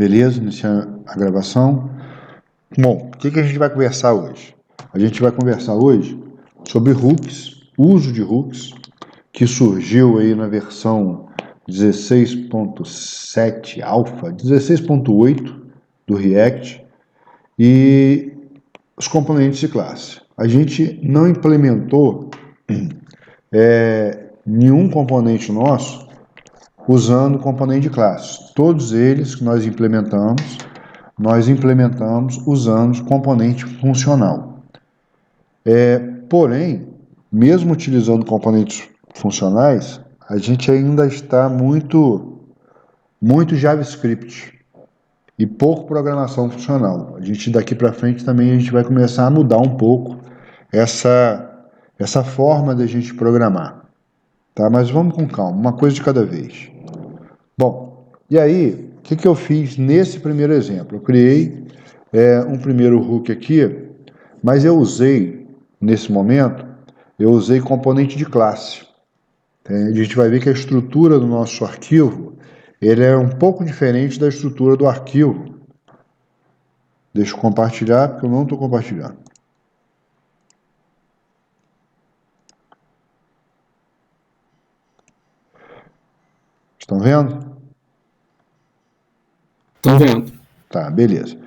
Beleza? Iniciando a gravação. Bom, o que a gente vai conversar hoje? A gente vai conversar hoje sobre hooks, uso de hooks, que surgiu aí na versão 16.7 alfa, 16.8 do React e os componentes de classe. A gente não implementou nenhum componente nosso usando componente de classe. Todos eles que nós implementamos usando componente funcional. Porém, mesmo utilizando componentes funcionais, a gente ainda está muito JavaScript e pouco programação funcional. A gente daqui para frente também a gente vai começar a mudar um pouco essa forma de a gente programar, tá? Mas vamos com calma, uma coisa de cada vez. Bom, e aí, o que eu fiz nesse primeiro exemplo? Eu criei um primeiro hook aqui, mas eu usei, nesse momento, componente de classe. A gente vai ver que a estrutura do nosso arquivo, ele é um pouco diferente da estrutura do arquivo. Deixa eu compartilhar, porque eu não estou compartilhando. Estão vendo? Estão vendo. Tá, beleza.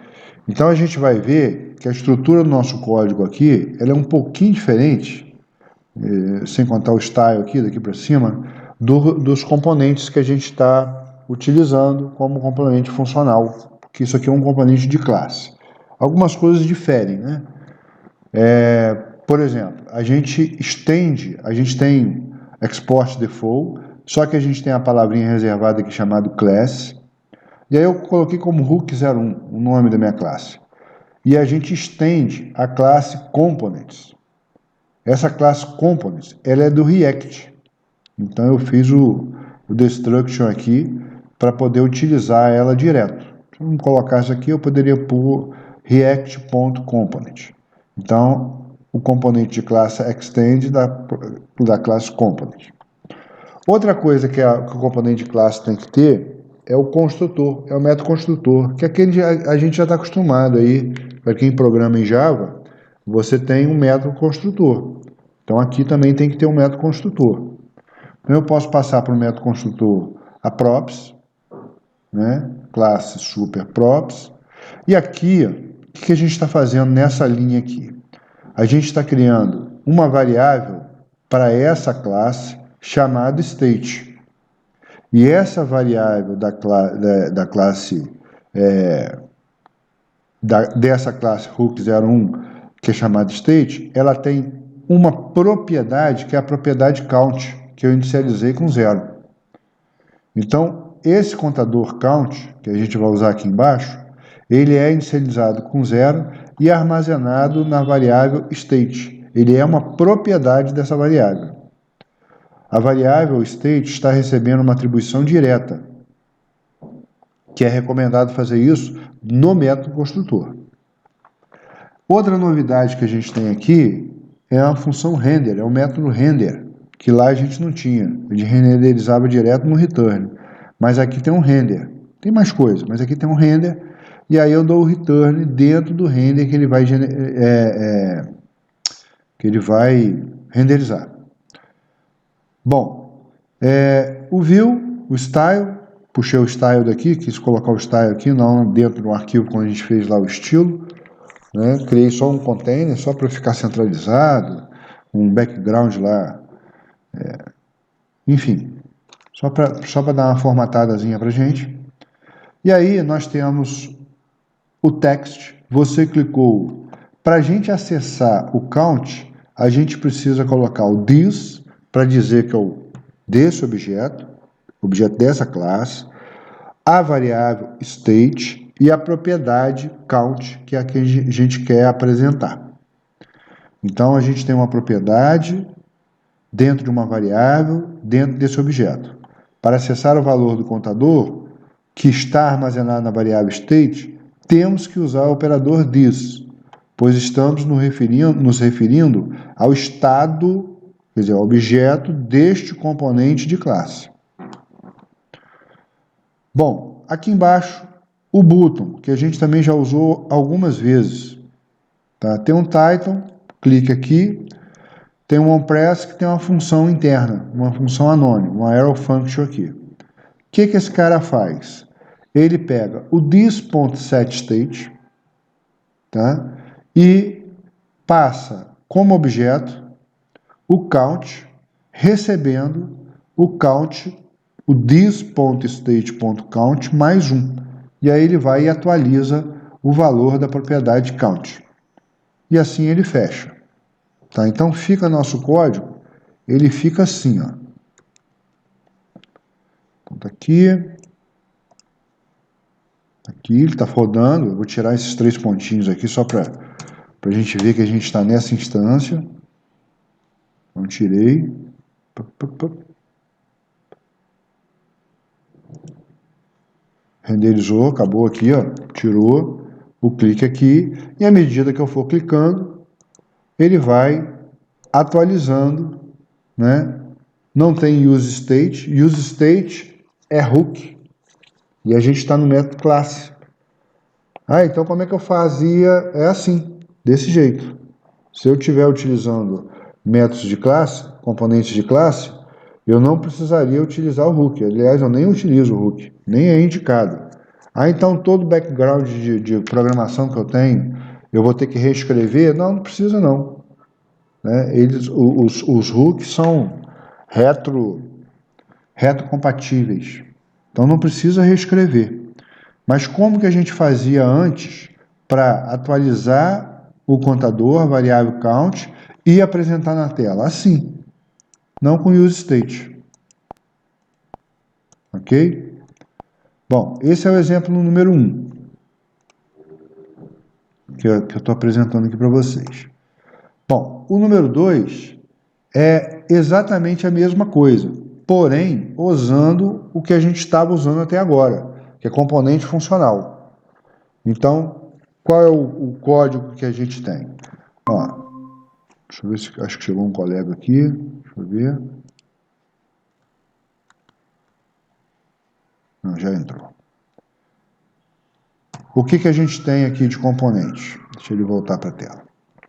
Então a gente vai ver que a estrutura do nosso código aqui, ela é um pouquinho diferente, sem contar o style aqui, daqui para cima, dos componentes que a gente está utilizando como componente funcional, porque isso aqui é um componente de classe. Algumas coisas diferem, né? Por exemplo, a gente tem export default, só que a gente tem a palavrinha reservada aqui chamada class, e aí eu coloquei como hook01 o nome da minha classe. E a gente estende a classe components. Essa classe components, ela é do React. Então eu fiz o destruction aqui para poder utilizar ela direto. Se eu não colocasse aqui, eu poderia pôr react.component. Então, o componente de classe extend da classe component. Outra coisa que o componente de classe tem que ter é o construtor, é o método construtor, que aquele a gente já está acostumado aí. Para quem programa em Java, você tem um método construtor. Então aqui também tem que ter um método construtor. Então eu posso passar para o método construtor a props, né? Classe super props. E aqui, o que a gente está fazendo nessa linha aqui? A gente está criando uma variável para essa classe chamada state. E essa variável dessa classe hook01, que é chamada state, ela tem uma propriedade que é a propriedade count, que eu inicializei com 0. Então, esse contador count, que a gente vai usar aqui embaixo, ele é inicializado com 0 e armazenado na variável state. Ele é uma propriedade dessa variável. A variável state está recebendo uma atribuição direta, que é recomendado fazer isso no método construtor. Outra novidade que a gente tem aqui é a função render, é o método render, que lá a gente não tinha. A gente renderizava direto no return. Mas aqui tem um render. Tem mais coisa, mas aqui tem um render, e aí eu dou o return dentro do render que ele vai renderizar. Bom, o view, o style, puxei o style daqui, quis colocar o style aqui, não dentro do arquivo quando a gente fez lá o estilo, né? Criei só um container, só para ficar centralizado, um background lá, enfim, só para dar uma formatadazinha para gente. E aí nós temos o text, você clicou. Para a gente acessar o count, a gente precisa colocar o this, para dizer que é o desse objeto dessa classe, a variável state e a propriedade count, que é a que a gente quer apresentar. Então, a gente tem uma propriedade dentro de uma variável, dentro desse objeto. Para acessar o valor do contador, que está armazenado na variável state, temos que usar o operador this, pois estamos nos referindo ao estado, quer dizer, ao objeto deste componente de classe. Bom, aqui embaixo, o button, que a gente também já usou algumas vezes. Tá? Tem um title, clique aqui, tem um onPress que tem uma função interna, uma função anônima, uma arrow function aqui. O que esse cara faz? Ele pega o this.setState, tá? E passa como objeto o count, recebendo o count, o this.state.count mais 1. E aí ele vai e atualiza o valor da propriedade count. E assim ele fecha. Tá? Então fica nosso código, ele fica assim, ó. Então tá aqui. Aqui ele está rodando. Eu vou tirar esses 3 pontinhos aqui só para a gente ver que a gente está nessa instância. Então tirei. Renderizou, acabou aqui, ó. Tirou o clique aqui. E à medida que eu for clicando, ele vai atualizando, né? Não tem use state. Use state é hook. E a gente está no método classe. Ah, então como é que eu fazia? É assim, desse jeito. Se eu estiver utilizando métodos de classe, componentes de classe, eu não precisaria utilizar o hook. Aliás, eu nem utilizo o hook, nem é indicado. Ah, então todo o background de programação que eu tenho, eu vou ter que reescrever? Não, não precisa não. Né? Os hooks são retrocompatíveis. Então não precisa reescrever. Mas como que a gente fazia antes para atualizar o contador, a variável count, e apresentar na tela? Assim, não com useState. Ok? Bom, esse é o exemplo número 1 que eu estou apresentando aqui para vocês. Bom, o número 2 é exatamente a mesma coisa, porém usando o que a gente estava usando até agora, que é componente funcional. Então, qual é o código que a gente tem? Ó, deixa eu ver se acho que chegou um colega aqui. Deixa eu ver. Não, já entrou. O que a gente tem aqui de componentes? Deixa ele voltar para a tela.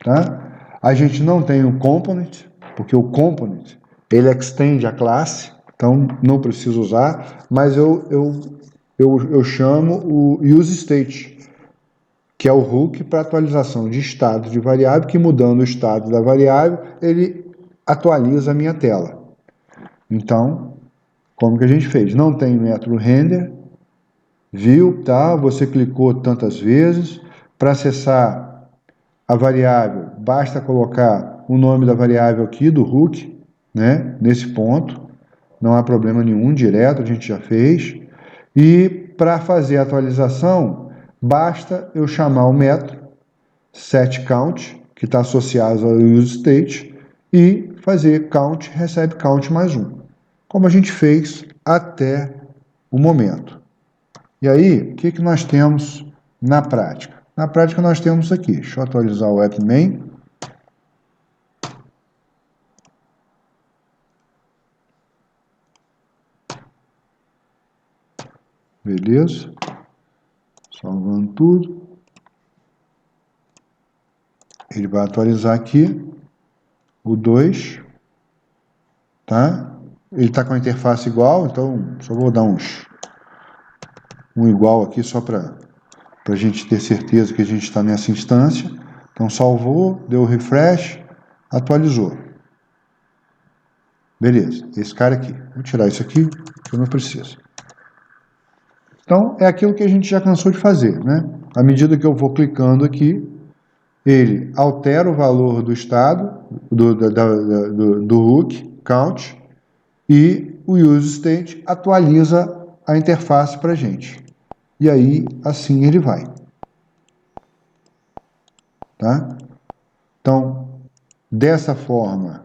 Tá? A gente não tem o component, porque o component ele extende a classe, então não preciso usar, mas eu chamo o useState, que é o hook para atualização de estado de variável, que mudando o estado da variável, ele atualiza a minha tela. Então, como que a gente fez? Não tem método render, viu, tá? Você clicou tantas vezes. Para acessar a variável, basta colocar o nome da variável aqui, do hook, né? Nesse ponto. Não há problema nenhum, direto, a gente já fez. E para fazer a atualização, basta eu chamar o método setCount, que está associado ao useState, e fazer count, recebe count mais 1. Como a gente fez até o momento. E aí, o que nós temos na prática? Na prática nós temos aqui, deixa eu atualizar o appmain. Beleza. Salvando tudo. Ele vai atualizar aqui o 2, tá? Ele está com a interface igual, então só vou dar um igual aqui só para a gente ter certeza que a gente está nessa instância. Então salvou, deu refresh, atualizou. Beleza, esse cara aqui. Vou tirar isso aqui, que eu não preciso. Então, é aquilo que a gente já cansou de fazer, né? À medida que eu vou clicando aqui, ele altera o valor do estado, do hook, count, e o useState atualiza a interface para a gente. E aí, assim ele vai. Tá? Então, dessa forma,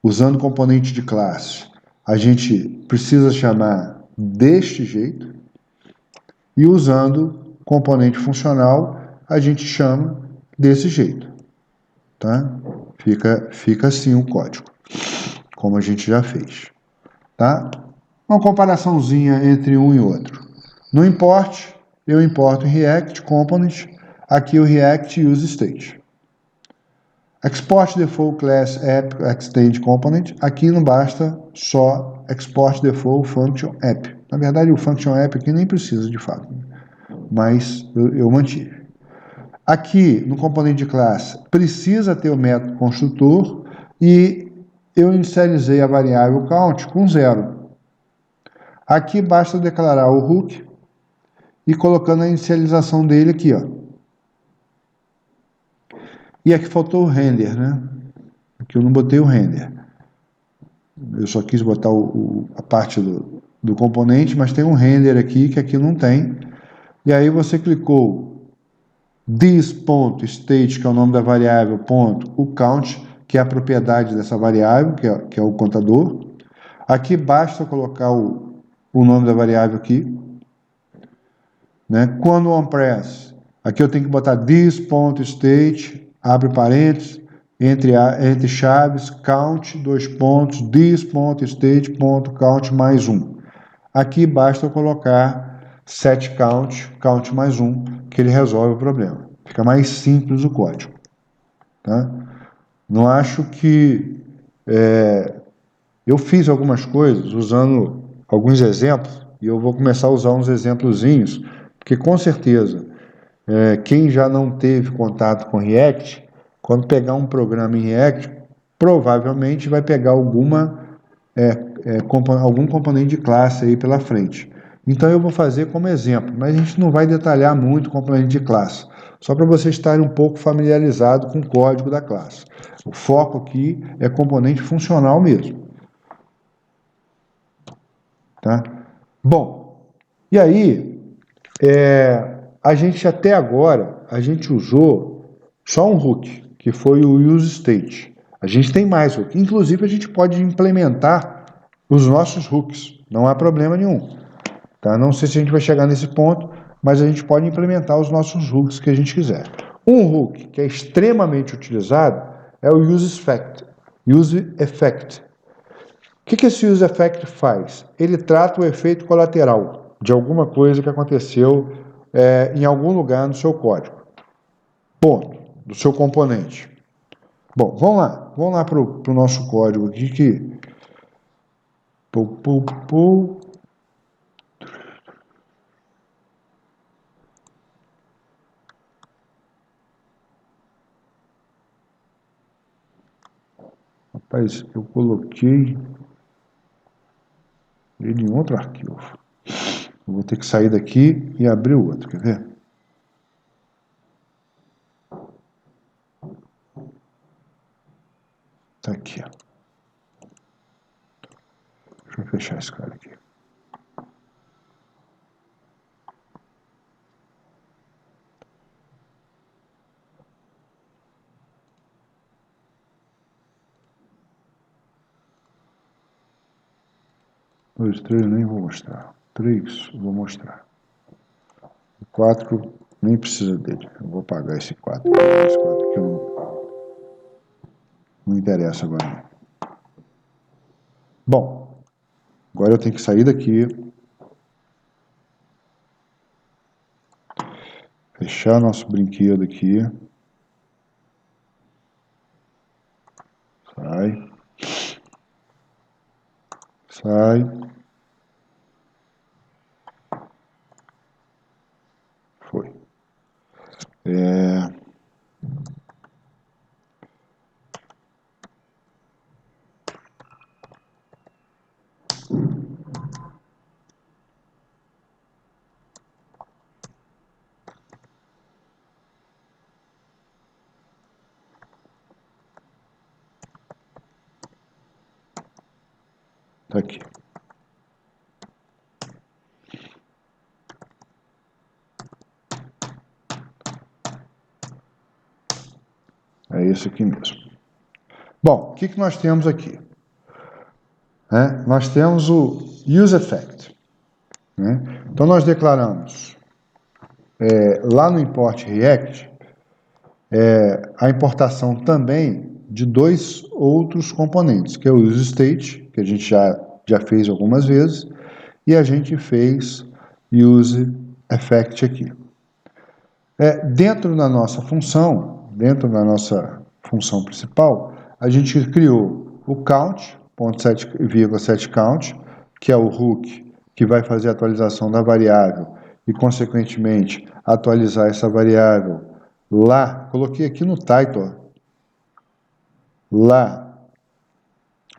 usando componente de classe, a gente precisa chamar deste jeito, e usando componente funcional, a gente chama desse jeito. Tá? Fica assim o código, como a gente já fez. Tá? Uma comparaçãozinha entre um e outro. No import, eu importo em React Component, aqui o React UseState. Export Default Class App Extend Component, aqui não basta só Export Default Function App. Na verdade, o Function App aqui nem precisa de fato, mas eu mantive. Aqui, no componente de classe, precisa ter o método construtor e eu inicializei a variável count com 0. Aqui basta declarar o hook e colocando a inicialização dele aqui, ó. E aqui faltou o render, né? Aqui eu não botei o render. Eu só quis botar a parte do componente, mas tem um render aqui que aqui não tem. E aí você clicou this.state, que é o nome da variável, ponto, o count, que é a propriedade dessa variável, que é o contador. Aqui basta colocar o nome da variável aqui. Né? Quando onPress, aqui eu tenho que botar this.state, abre parênteses, entre chaves, count, dois pontos, this.state.count mais 1. Aqui basta eu colocar setCount, count mais 1, que ele resolve o problema. Fica mais simples o código. Tá? Não acho que... eu fiz algumas coisas usando alguns exemplos, e eu vou começar a usar uns exemplozinhos, porque com certeza, quem já não teve contato com React, quando pegar um programa em React, provavelmente vai pegar algum componente de classe aí pela frente. Então eu vou fazer como exemplo, mas a gente não vai detalhar muito o componente de classe, só para vocês estarem um pouco familiarizados com o código da classe. O foco aqui é componente funcional mesmo. Tá? Bom, e aí, a gente até agora, a gente usou só um hook, que foi o UseState. A gente tem mais hook. Inclusive, a gente pode implementar os nossos hooks. Não há problema nenhum. Tá? Não sei se a gente vai chegar nesse ponto, mas a gente pode implementar os nossos hooks que a gente quiser. Um hook que é extremamente utilizado é o UseEffect. O que esse UseEffect faz? Ele trata o efeito colateral de alguma coisa que aconteceu em algum lugar no seu código. Ponto. Do seu componente. Bom, vamos lá para o nosso código aqui que... Rapaz, eu coloquei ele em outro arquivo. Eu vou ter que sair daqui e abrir o outro, quer ver? Tá aqui, ó. Deixa eu fechar esse cara aqui. Dois, três, nem vou mostrar. 3, vou mostrar. O 4, nem precisa dele. Eu vou apagar esse 4. Esse 4 aqui não interessa agora. Bom, agora eu tenho que sair daqui. Fechar nosso brinquedo aqui. Sai. Sai. Foi. Tá aqui. É esse aqui mesmo. Bom, o que nós temos aqui? Nós temos o UseEffect. Então, nós declaramos lá no import React a importação também de dois outros componentes, que é o UseState, que a gente já fez algumas vezes, e a gente fez UseEffect. effect aqui. Dentro da nossa função principal, a gente criou o count, .7, count, que é o hook que vai fazer a atualização da variável e, consequentemente, atualizar essa variável lá, coloquei aqui no title, lá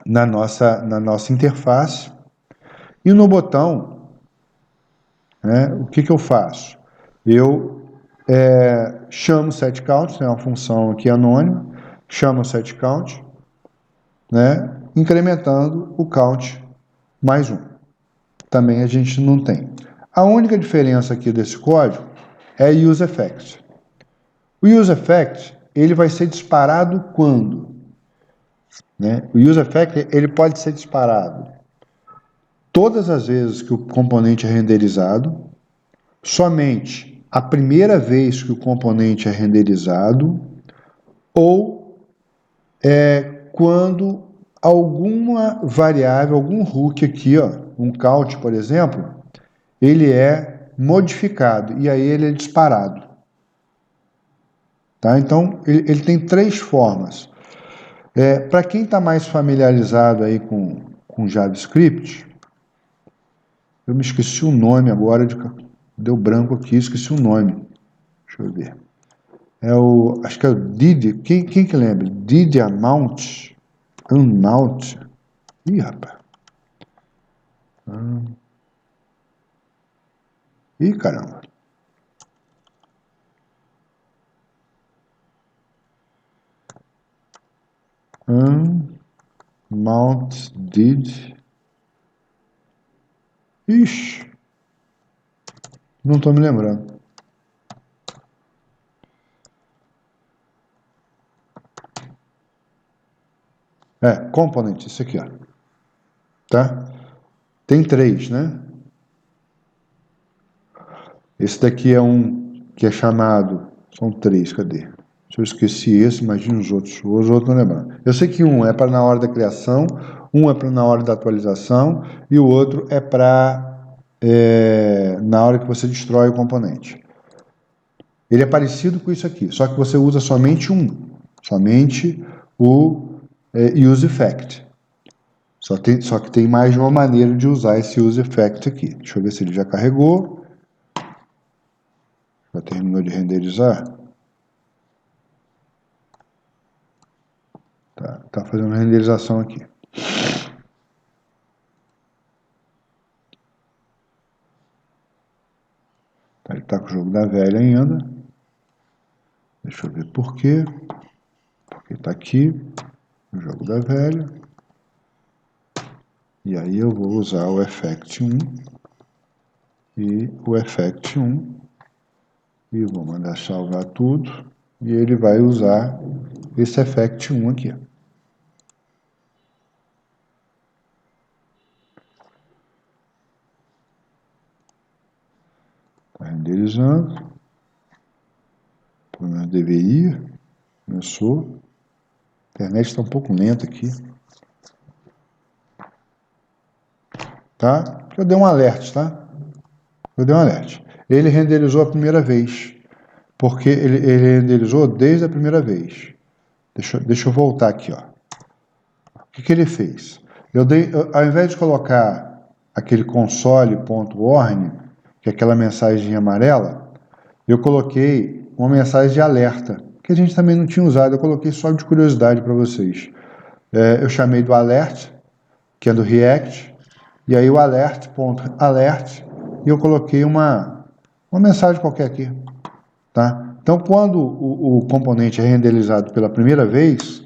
na nossa interface, e no botão, né, o que eu faço? Eu chamo setCount, é uma função aqui anônima, chamo setCount, né, incrementando o count mais 1. Também a gente não tem. A única diferença aqui desse código é useEffect. O useEffect, ele vai ser disparado quando? Né? O useEffect, ele pode ser disparado todas as vezes que o componente é renderizado, somente a primeira vez que o componente é renderizado, ou quando alguma variável, algum hook aqui, ó, um count, por exemplo, ele é modificado, e aí ele é disparado. Tá? Então, ele tem 3 formas. Para quem está mais familiarizado aí com JavaScript, eu me esqueci o nome agora, deu branco aqui, esqueci o nome. Deixa eu ver. Acho que é o did, quem que lembra? Did amount? Unmount? Ih, rapaz. Ih, caramba. Unmount did. Ixi. Não estou me lembrando. Component, isso aqui, ó. Tá? Tem 3, né? Esse daqui é um que é chamado... São 3, cadê? Se eu esqueci esse, imagina os outros. Os outros não lembrando. Eu sei que um é para na hora da criação, um é para na hora da atualização, e o outro é para na hora que você destrói o componente. Ele é parecido com isso aqui, só que você usa somente somente o useEffect. Só que tem mais de uma maneira de usar esse useEffect aqui. Deixa eu ver se ele já carregou. Já terminou de renderizar? Tá fazendo renderização aqui. Ele está com o jogo da velha ainda. Deixa eu ver por quê. Porque está aqui o jogo da velha. E aí eu vou usar o effect 1 e o effect 1 e vou mandar salvar tudo e ele vai usar esse effect 1 aqui. Está renderizando. Pelo menos deveria. Começou. A internet está um pouco lenta aqui. Tá? Eu dei um alerta, tá? Eu dei um alerta. Ele renderizou a primeira vez. Porque ele renderizou desde a primeira vez. Deixa eu voltar aqui, ó. O que ele fez? Ao invés de colocar aquele console.warn, que é aquela mensagem amarela, eu coloquei uma mensagem de alerta, que a gente também não tinha usado, eu coloquei só de curiosidade para vocês. Eu chamei do alert, que é do React, e aí o alert.alert, e eu coloquei uma mensagem qualquer aqui. Tá? Então, quando o componente é renderizado pela primeira vez,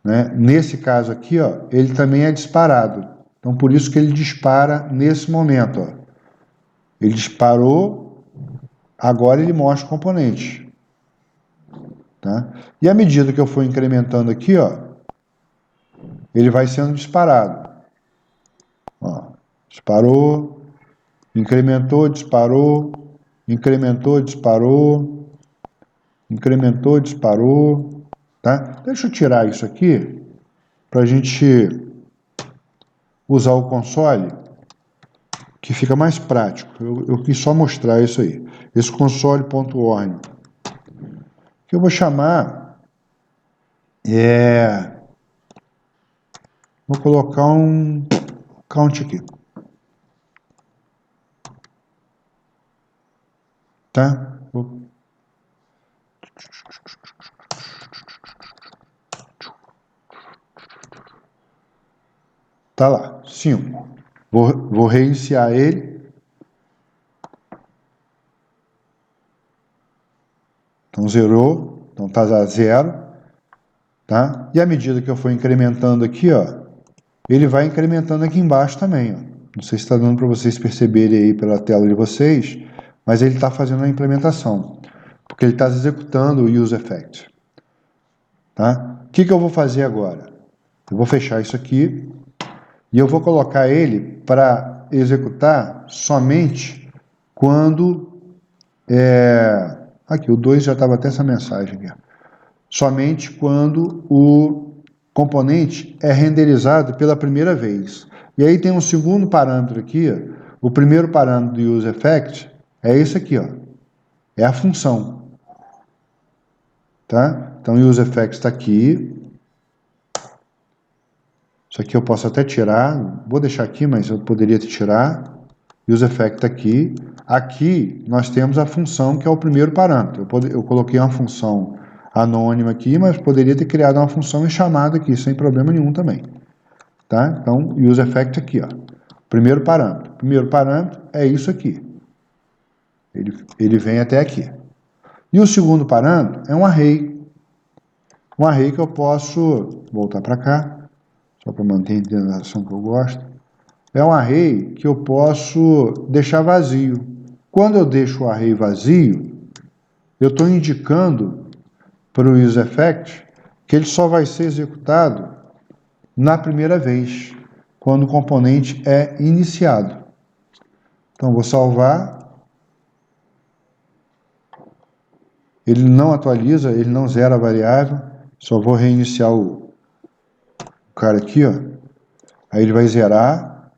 né, nesse caso aqui, ó, ele também é disparado. Então, por isso que ele dispara nesse momento. Ó. Ele disparou, agora ele mostra o componente. Tá? E à medida que eu for incrementando aqui, ó, ele vai sendo disparado. Ó, disparou, incrementou, disparou, incrementou, disparou, incrementou, disparou. Tá? Deixa eu tirar isso aqui para a gente usar o console, que fica mais prático. Eu quis só mostrar isso aí. Esse console.org, que eu vou chamar, vou colocar um count aqui, tá? Tá lá, 5. Vou reiniciar ele. Então, zerou. Então, tá a 0. Tá? E à medida que eu for incrementando aqui, ó, ele vai incrementando aqui embaixo também, ó. Não sei se está dando para vocês perceberem aí pela tela de vocês, mas ele está fazendo a implementação, porque ele está executando o use effect. Tá? O que eu vou fazer agora? Eu vou fechar isso aqui e eu vou colocar ele para executar somente quando... Aqui, o 2 já estava até essa mensagem aqui. Somente quando o componente é renderizado pela primeira vez. E aí tem um segundo parâmetro aqui, ó. O primeiro parâmetro do useEffect é esse aqui, ó. É a função. Tá? Então o useEffect está aqui. Isso aqui eu posso até tirar. Vou deixar aqui, mas eu poderia tirar. useEffect está aqui. Aqui nós temos a função que é o primeiro parâmetro. Eu coloquei uma função anônima aqui, mas poderia ter criado uma função e chamado aqui, sem problema nenhum também. Tá? Então, useEffect aqui, ó. Primeiro parâmetro. Primeiro parâmetro é isso aqui. Ele vem até aqui. E o segundo parâmetro é um array. Um array que eu posso voltar para cá, só para manter a indentação que eu gosto. É um array que eu posso deixar vazio. Quando eu deixo o array vazio, eu estou indicando para o useEffect que ele só vai ser executado na primeira vez, quando o componente é iniciado. Então, vou salvar. Ele não atualiza, ele não zera a variável. Só vou reiniciar o cara aqui, ó. Aí ele vai zerar.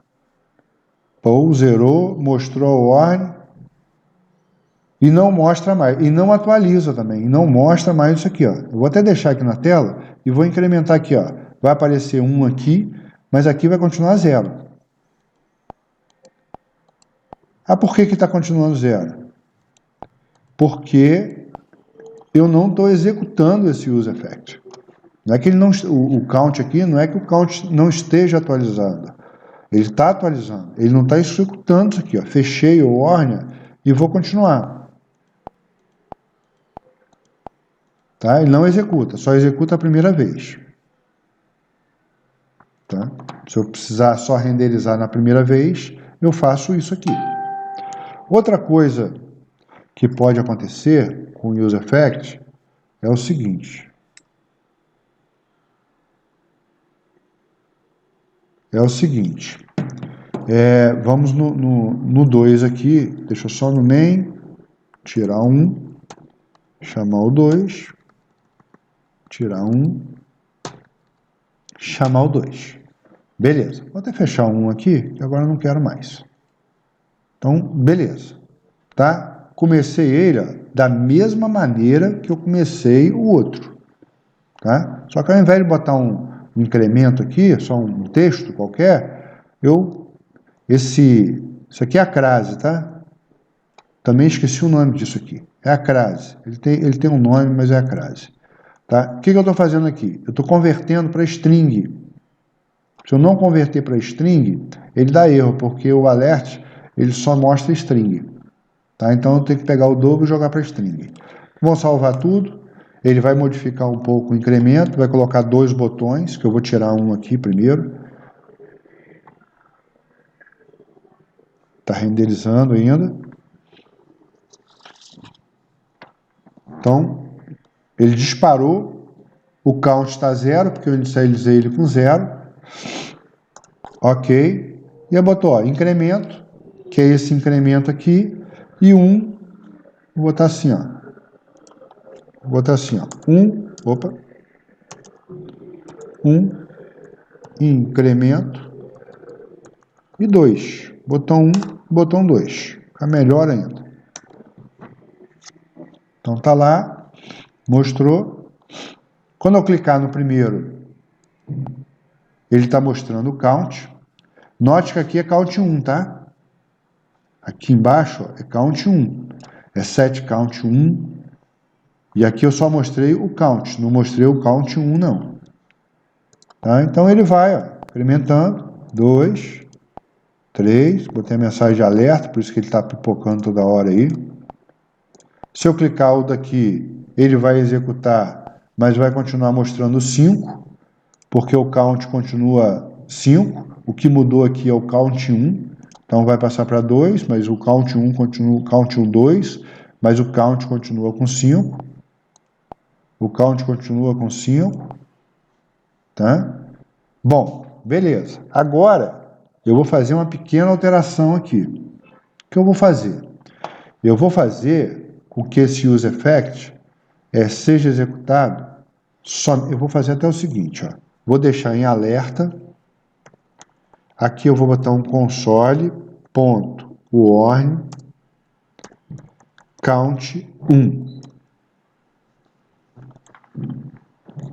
Pô, zerou, mostrou a ordem. E não mostra mais. E não atualiza também. E não mostra mais isso aqui, ó. Eu vou até deixar aqui na tela e vou incrementar aqui, ó. Vai aparecer 1 aqui, mas aqui vai continuar 0. Ah, por que está continuando 0? Porque eu não estou executando esse useEffect. Não é que ele não, o count aqui não é que o count não esteja atualizando. Ele está atualizando. Ele não está executando isso aqui, ó. Fechei o warn e vou continuar. Tá? Ele não executa, só executa a primeira vez. Tá? Se eu precisar só renderizar na primeira vez, eu faço isso aqui. Outra coisa que pode acontecer com o useEffect é o seguinte. Vamos no 2 aqui, deixa eu só no main, tirar 1, chamar o 2, tirar 1, chamar o 2. Beleza, vou até fechar 1 aqui, que agora eu não quero mais. Então, beleza. Tá? Comecei ele, ó, da mesma maneira que eu comecei o outro. Tá? Só que ao invés de botar um incremento aqui, só um texto qualquer, isso aqui é a crase, tá? Também esqueci o nome disso aqui. É a crase. Ele tem um nome, mas é a crase. Tá? O que eu estou fazendo aqui? Eu estou convertendo para string. Se eu não converter para string, ele dá erro, porque o alert ele só mostra string. Tá? Então eu tenho que pegar o dobro e jogar para string. Vou salvar tudo. Ele vai modificar um pouco o incremento, vai colocar 2 botões, que eu vou tirar um aqui primeiro. Está renderizando ainda. Então, ele disparou, o count está 0, porque eu inicializei ele com 0. Ok. E eu botou, ó, incremento, que é esse incremento aqui, e 1, vou botar assim, ó. Vou botar assim, ó. 1 incremento, e 2. Botão 1, botão 2. Fica melhor ainda. Então tá lá, mostrou. Quando eu clicar no primeiro, ele está mostrando o count. Note que aqui é count 1, tá? Aqui embaixo é count 1. É set count 1. E aqui eu só mostrei o count, não mostrei o count 1 não. Tá? Então ele vai, ó, incrementando. 2, 3, botei a mensagem de alerta, por isso que ele está pipocando toda hora aí. Se eu clicar o daqui, ele vai executar, mas vai continuar mostrando 5, porque o count continua 5. O que mudou aqui é o count 1, então vai passar para 2, mas o count 1 continua, count 1, 2, mas o count continua com 5. O count continua com 5, tá? Bom, beleza. Agora, eu vou fazer uma pequena alteração aqui. O que eu vou fazer? Eu vou fazer com que esse useEffect seja executado, eu vou fazer até o seguinte, ó. Vou deixar em alerta. Aqui eu vou botar um console.warn count 1.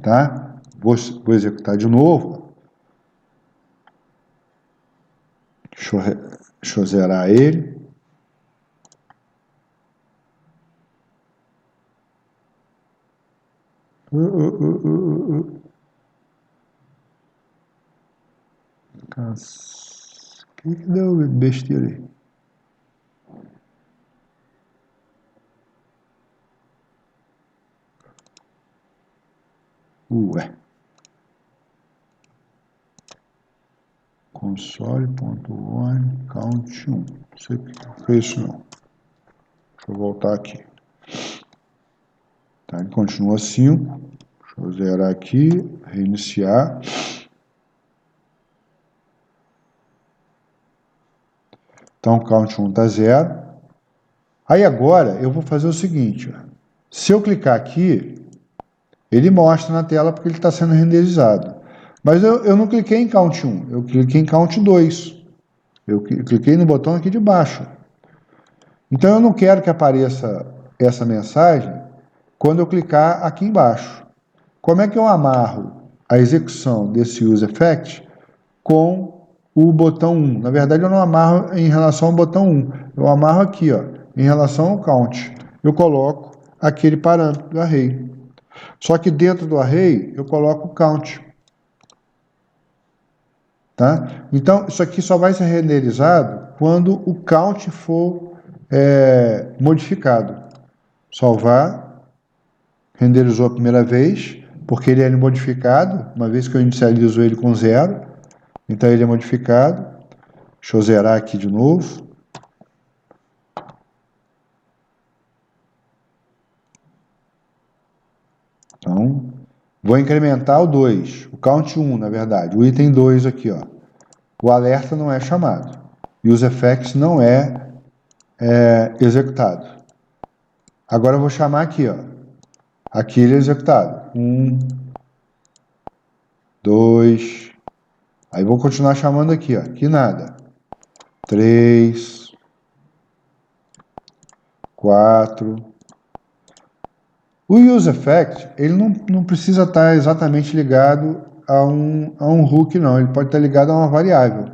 Tá? Vou executar de novo. Deixa eu zerar ele. Que deu besteira aí? Ué. Console.warn count 1. Não sei porque não fez isso não. Deixa eu voltar aqui. Tá, ele continua 5. Deixa eu zerar aqui, reiniciar. Então, o count 1 está 0. Aí agora, eu vou fazer o seguinte. Ó. Se eu clicar aqui, ele mostra na tela porque ele está sendo renderizado. Mas eu não cliquei em count 1, eu cliquei em count 2. Eu cliquei no botão aqui de baixo. Então, eu não quero que apareça essa mensagem quando eu clicar aqui embaixo. Como é que eu amarro a execução desse useEffect com o botão 1? Na verdade, eu não amarro em relação ao botão 1. Eu amarro aqui, ó, em relação ao count. Eu coloco aquele parâmetro do array. Só que dentro do array, eu coloco o count. Tá? Então, isso aqui só vai ser renderizado quando o count for modificado. Salvar, renderizou a primeira vez, porque ele é modificado, uma vez que eu inicializo ele com 0, então ele é modificado. Deixa eu zerar aqui de novo. Então, vou incrementar o 2, o count 1, na verdade, o item 2 aqui, ó. O alerta não é chamado. E os effects não é executado. Agora eu vou chamar aqui, ó. Aqui ele é executado. 1, 2. Aí vou continuar chamando aqui, ó. Aqui nada. 3, 4. O useEffect, ele não precisa estar exatamente ligado a um hook, não. Ele pode estar ligado a uma variável,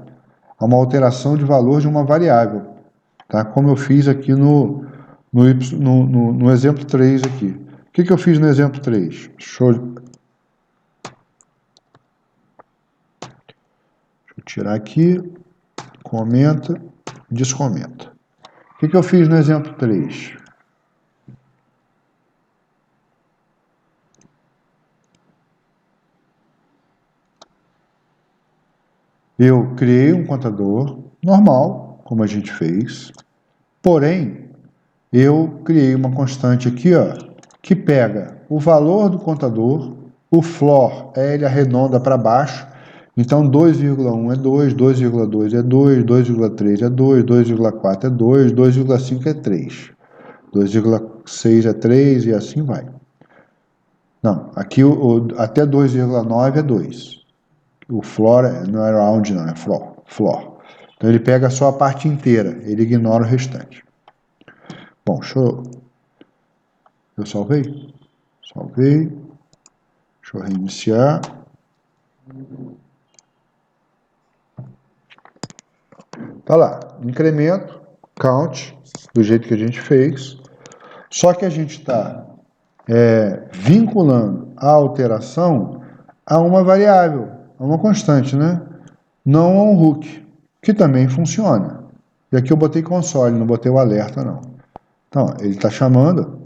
a uma alteração de valor de uma variável, tá? Como eu fiz aqui no exemplo 3 aqui. O que eu fiz no exemplo 3? Deixa eu tirar aqui, comenta, descomenta. O que eu fiz no exemplo 3? Eu criei um contador normal, como a gente fez, porém, eu criei uma constante aqui, ó, que pega o valor do contador, o floor ele arredonda para baixo, então 2,1 é 2, 2,2 é 2, 2,3 é 2, 2,4 é 2, 2,5 é 3, 2,6 é 3 e assim vai. Não, aqui até 2,9 é 2. O floor não é round, não, é floor. Então ele pega só a parte inteira, ele ignora o restante. Bom, eu salvei? Salvei. Deixa eu reiniciar. Tá lá, incremento, count, do jeito que a gente fez. Só que a gente está vinculando a alteração a uma variável, a uma constante, né? Não a um hook, que também funciona. E aqui eu botei console, não botei o alerta, não. Então, ele está chamando.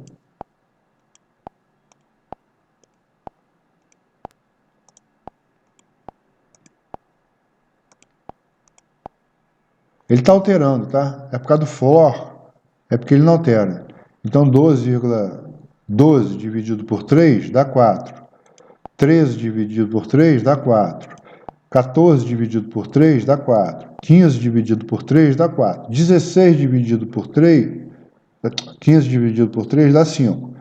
Ele está alterando, tá? É por causa do for, é porque ele não altera. Então, 12,12 dividido por 3 dá 4. 13 dividido por 3 dá 4. 14 dividido por 3 dá 4. 15 dividido por 3 dá 4. 16 dividido por 3, 15 dividido por 3 dá 5.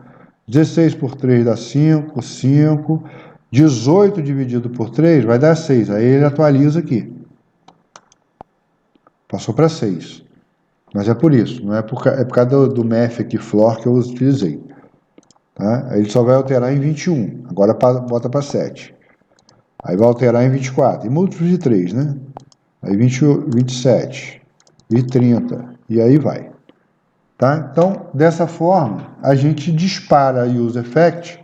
16 por 3 dá 5, 5. 18 dividido por 3 vai dar 6. Aí ele atualiza aqui. Passou para 6. Mas é por isso, não é por causa do math aqui, floor, que eu utilizei. Tá? Ele só vai alterar em 21. Agora bota para 7. Aí vai alterar em 24. E múltiplos de 3, né? Aí 20, 27. E 30. E aí vai. Tá? Então, dessa forma, a gente dispara a use effect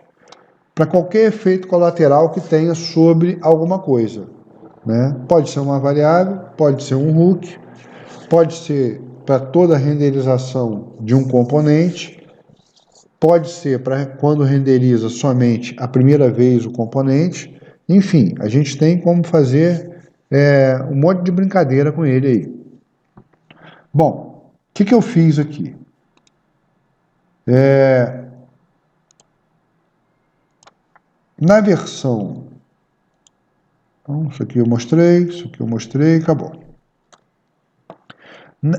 para qualquer efeito colateral que tenha sobre alguma coisa. Né? Pode ser uma variável, pode ser um hook, pode ser para toda a renderização de um componente, pode ser para quando renderiza somente a primeira vez o componente. Enfim, a gente tem como fazer um monte de brincadeira com ele aí. Bom, o que eu fiz aqui? Na versão... Então, isso aqui eu mostrei, acabou.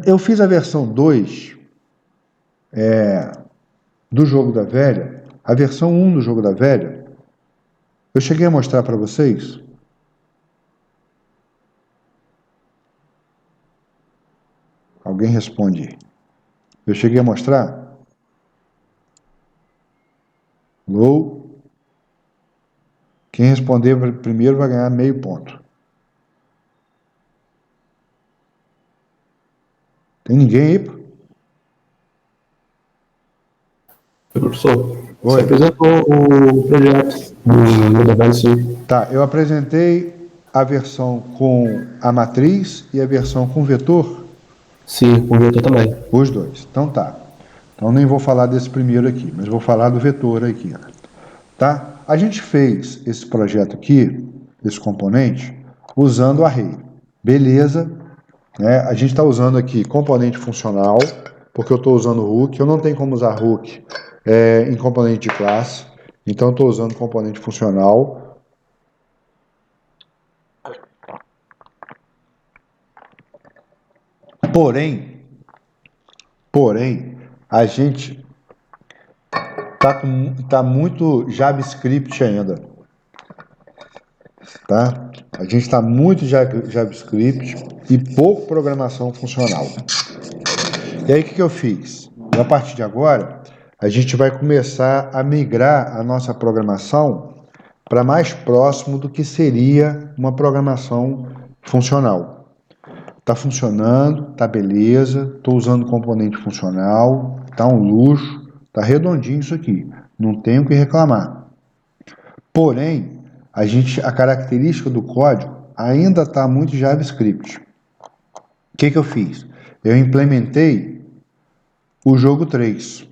Eu fiz a versão 2 do jogo da velha, a versão 1 do jogo da velha. Eu cheguei a mostrar para vocês. Alguém responde. Eu cheguei a mostrar? Alô? Quem responder primeiro vai ganhar meio ponto. Tem ninguém aí? Professor, você apresentou o projeto do Device, sim. Tá, eu apresentei a versão com a matriz e a versão com vetor? Sim, com o vetor também. Os dois. Então tá. Então nem vou falar desse primeiro aqui, mas vou falar do vetor aqui. Tá? A gente fez esse projeto aqui, esse componente, usando array. Beleza. Né? A gente está usando aqui componente funcional, porque eu estou usando hook. Eu não tenho como usar hook em componente de classe. Então eu estou usando componente funcional. Porém, a gente tá muito JavaScript ainda. Tá? A gente está muito JavaScript e pouco programação funcional. E aí o que eu fiz? E a partir de agora, a gente vai começar a migrar a nossa programação para mais próximo do que seria uma programação funcional. Tá funcionando, tá beleza, estou usando componente funcional, tá um luxo, tá redondinho isso aqui, não tenho o que reclamar. Porém, a característica do código ainda está muito JavaScript. O que eu fiz? Eu implementei o jogo 3,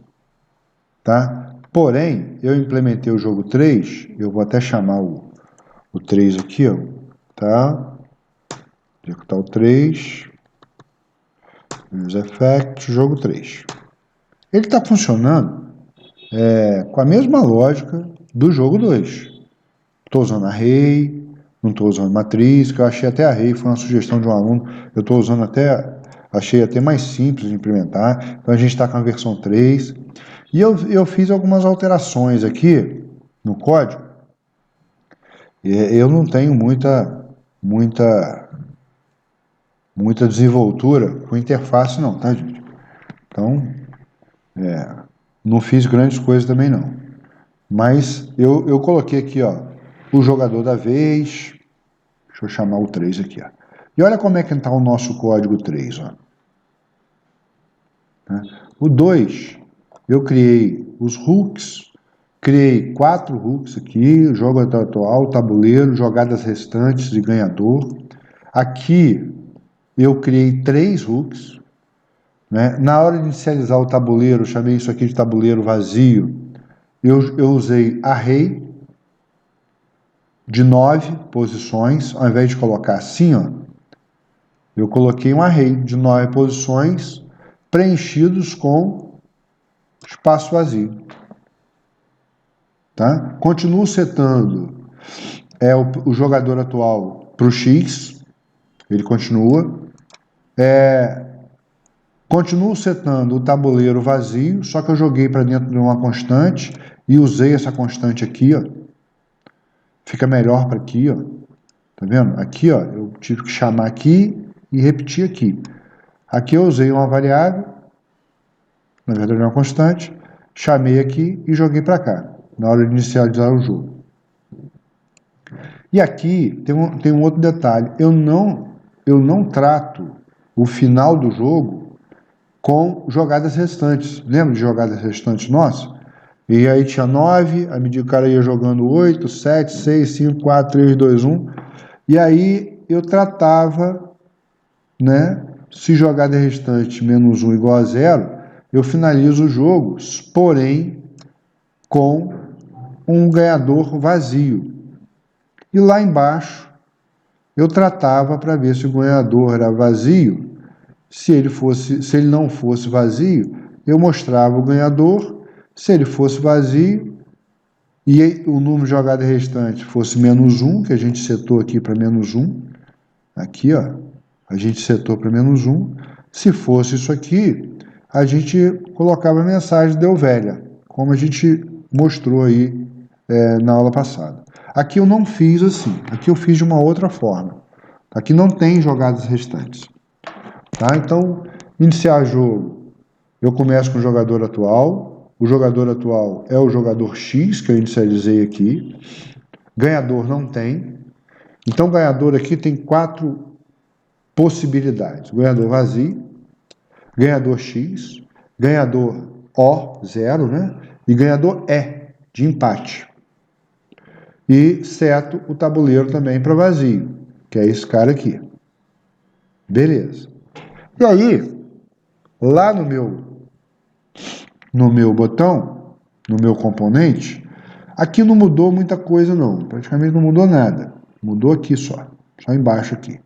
tá? Porém, eu implementei o jogo 3, eu vou até chamar o 3 aqui, ó, tá? Executar o 3, use effect, jogo 3. Ele está funcionando com a mesma lógica do jogo 2. Estou usando array, não estou usando matriz, que eu achei até array, foi uma sugestão de um aluno, eu estou usando achei até mais simples de implementar. Então a gente está com a versão 3. E eu fiz algumas alterações aqui no código. Eu não tenho muita muita desenvoltura com interface não, tá, gente? Então, não fiz grandes coisas também não. Mas eu coloquei aqui, ó, o jogador da vez. Deixa eu chamar o 3 aqui, ó. E olha como é que está o nosso código 3, ó. O 2, eu criei os hooks, criei 4 hooks aqui, jogo atual, tabuleiro, jogadas restantes e ganhador. Aqui eu criei 3 hooks, né? Na hora de inicializar o tabuleiro, eu chamei isso aqui de tabuleiro vazio, eu usei array de 9 posições, ao invés de colocar assim, ó, eu coloquei um array de 9 posições preenchidos com espaço vazio. Tá? Continuo setando o jogador atual para o X, ele continua. Continuo setando o tabuleiro vazio, só que eu joguei para dentro de uma constante e usei essa constante aqui, ó. Fica melhor para aqui, ó. Tá vendo? Aqui, ó, eu tive que chamar aqui e repetir aqui. Aqui eu usei uma variável, na verdade uma constante, chamei aqui e joguei para cá, na hora de inicializar o jogo. E aqui tem um outro detalhe, eu não trato o final do jogo com jogadas restantes. Lembra de jogadas restantes nossas? E aí tinha 9, à medida que o cara ia jogando 8, 7, 6, 5, 4, 3, 2, 1. E aí eu tratava, né? Se jogada restante menos 1 igual a 0, eu finalizo o jogo, porém com um ganhador vazio. E lá embaixo eu tratava para ver se o ganhador era vazio. Se ele não fosse vazio, eu mostrava o ganhador. Se ele fosse vazio e o número de jogada restante fosse menos 1, que a gente setou aqui para menos 1, aqui, ó, a gente setou para menos 1. Se fosse isso aqui, a gente colocava a mensagem deu velha, como a gente mostrou aí na aula passada. Aqui eu não fiz assim, aqui eu fiz de uma outra forma. Aqui não tem jogadas restantes. Tá? Então, iniciar jogo, eu começo com o jogador atual. O jogador atual é o jogador X, que eu inicializei aqui. Ganhador não tem. Então, ganhador aqui tem 4 possibilidades. Ganhador vazio, ganhador X, ganhador O, 0, né? E ganhador E, de empate. E seto o tabuleiro também para vazio, que é esse cara aqui. Beleza. E aí, lá no meu botão, no meu componente, aqui não mudou muita coisa não, praticamente não mudou nada. Mudou aqui só embaixo aqui.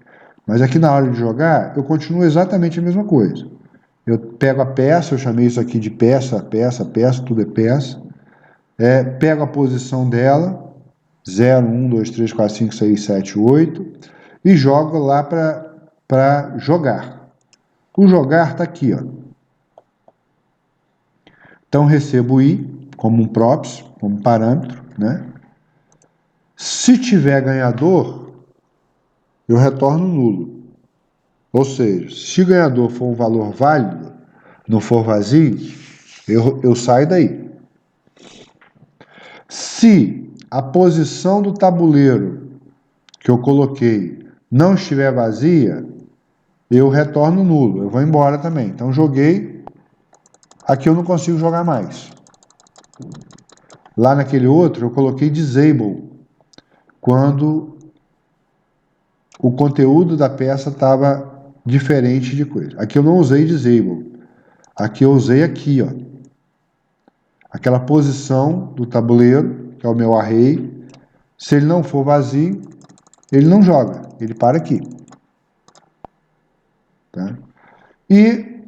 Mas aqui na hora de jogar, eu continuo exatamente a mesma coisa. Eu pego a peça, eu chamei isso aqui de peça, tudo é peça. Pego a posição dela, 0, 1, 2, 3, 4, 5, 6, 7, 8, e jogo lá para jogar. O jogar está aqui, ó. Então, recebo I como um props, como parâmetro, né? Se tiver ganhador, eu retorno nulo. Ou seja, se o ganhador for um valor válido, não for vazio, eu saio daí. Se a posição do tabuleiro que eu coloquei não estiver vazia, eu retorno nulo, eu vou embora também. Então, joguei, aqui eu não consigo jogar mais. Lá naquele outro, eu coloquei disable, quando o conteúdo da peça estava diferente de coisa. Aqui eu não usei disable. Aqui eu usei aqui, ó. Aquela posição do tabuleiro, que é o meu array. Se ele não for vazio, ele não joga. Ele para aqui. Tá? E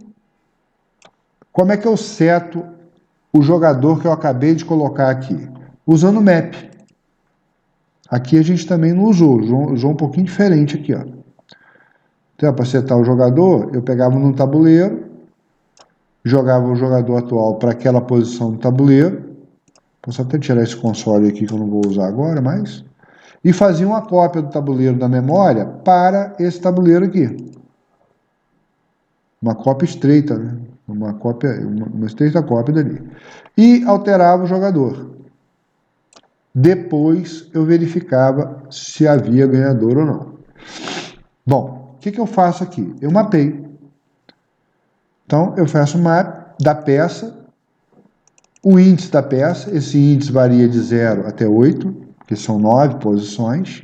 como é que eu seto o jogador que eu acabei de colocar aqui? Usando o map. Aqui a gente também não usou um pouquinho diferente aqui, ó. Então, para setar o jogador, eu pegava no tabuleiro, jogava o jogador atual para aquela posição do tabuleiro. Posso até tirar esse console aqui que eu não vou usar agora, e fazia uma cópia do tabuleiro da memória para esse tabuleiro aqui. uma cópia estreita, né? Uma estreita cópia dali. E alterava o jogador. Depois eu verificava se havia ganhador ou não. Bom, o que eu faço aqui? Eu mapeio. Então, eu faço um map da peça, o índice da peça, esse índice varia de 0 até 8, que são 9 posições.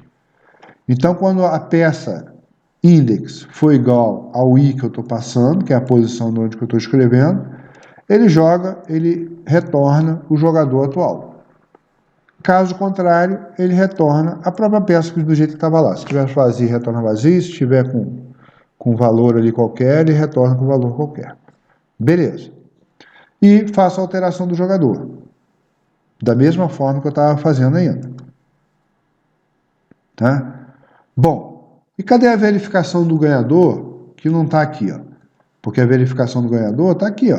Então, quando a peça index for igual ao i que eu estou passando, que é a posição de onde eu estou escrevendo, ele retorna o jogador atual. Caso contrário, ele retorna a própria peça do jeito que estava lá. Se tiver vazio, retorna vazio. Se tiver com valor ali qualquer, ele retorna com valor qualquer. Beleza. E faço a alteração do jogador. Da mesma forma que eu estava fazendo ainda. Tá? Bom, e cadê a verificação do ganhador que não está aqui? Ó? Porque a verificação do ganhador está aqui. Ó.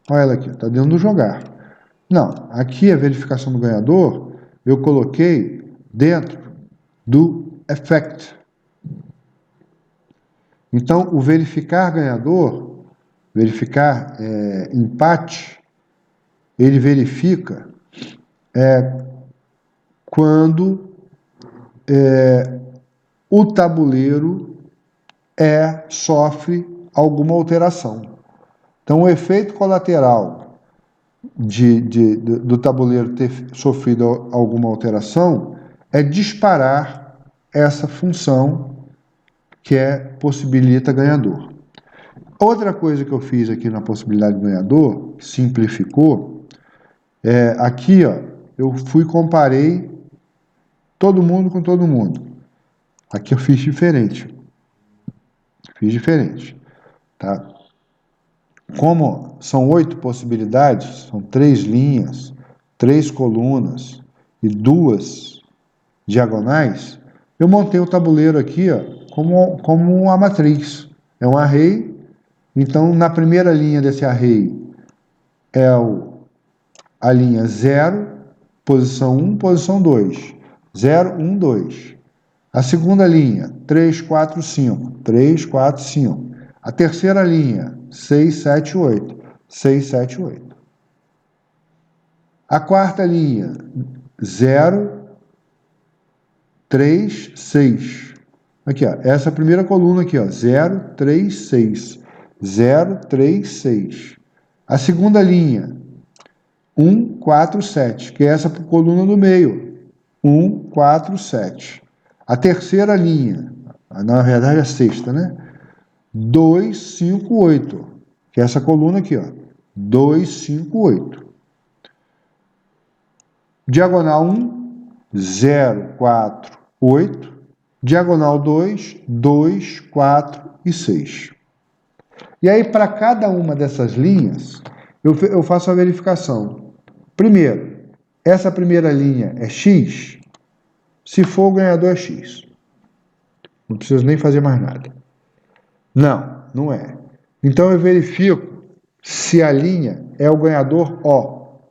Olha ela aqui, está dentro do jogar. Não, aqui a verificação do ganhador eu coloquei dentro do effect. Então, o verificar ganhador, verificar empate, ele verifica quando o tabuleiro sofre alguma alteração. Então, o efeito colateral do tabuleiro ter sofrido alguma alteração é disparar essa função que possibilita ganhador. Outra coisa que eu fiz aqui na possibilidade de ganhador, simplificou, aqui ó, eu comparei todo mundo com todo mundo. Aqui eu fiz diferente. Tá? Como são 8 possibilidades, são 3 linhas, 3 colunas e 2 diagonais, eu montei o tabuleiro aqui ó, como uma matriz. É um array, então na primeira linha desse array é a linha 0, posição 1, posição 2. 0, 1, 2. A segunda linha, 3, 4, 5. 3, 4, 5. A terceira linha, 6, 7, 8. 6, 7, 8. A quarta linha, 0, 3, 6. Aqui, ó, essa primeira coluna aqui, ó, 0, 3, 6. 0, 3, 6. A segunda linha, 1, 4, 7, que é essa coluna do meio. 1, 4, 7. A terceira linha, na verdade a sexta, né? 2, 5, 8, que é essa coluna aqui, ó. 2, 5, 8. Diagonal 1, 0, 4, 8. Diagonal 2, 2, 4 e 6. E aí, para cada uma dessas linhas, eu faço a verificação. Primeiro, essa primeira linha é X? Se for, o ganhador é X. Não preciso nem fazer mais nada. Não, não é. Então eu verifico se a linha é o ganhador O.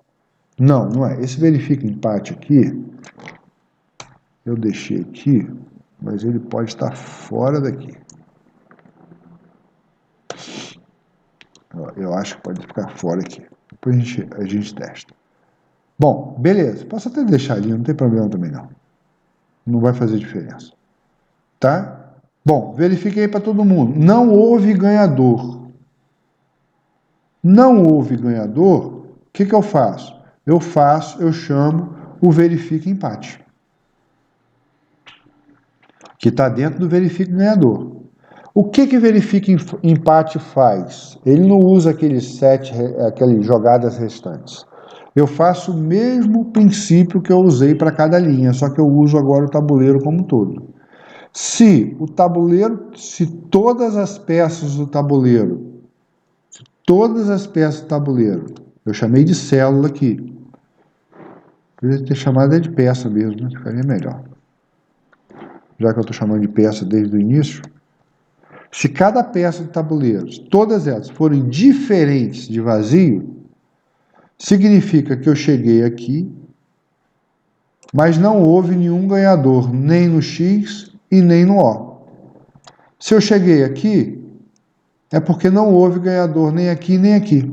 Não, não é. Esse verifica empate aqui, eu deixei aqui, mas ele pode estar fora daqui. Eu acho que pode ficar fora aqui. Depois a gente testa. Bom, beleza. Posso até deixar ali, não tem problema também não. Não vai fazer diferença. Tá? Bom, verifiquei para todo mundo. Não houve ganhador. Não houve ganhador, o que eu faço? Eu chamo o verifica empate. Que está dentro do verifica ganhador. O que verifica empate faz? Ele não usa aquelas jogadas restantes. Eu faço o mesmo princípio que eu usei para cada linha, só que eu uso agora o tabuleiro como um todo. Se todas as peças do tabuleiro, eu chamei de célula aqui. Poderia ter chamado de peça mesmo, né? Ficaria melhor. Já que eu estou chamando de peça desde o início. Se cada peça do tabuleiro, todas elas, forem diferentes de vazio, significa que eu cheguei aqui, mas não houve nenhum ganhador, nem no X e nem no O. Se eu cheguei aqui, é porque não houve ganhador nem aqui nem aqui.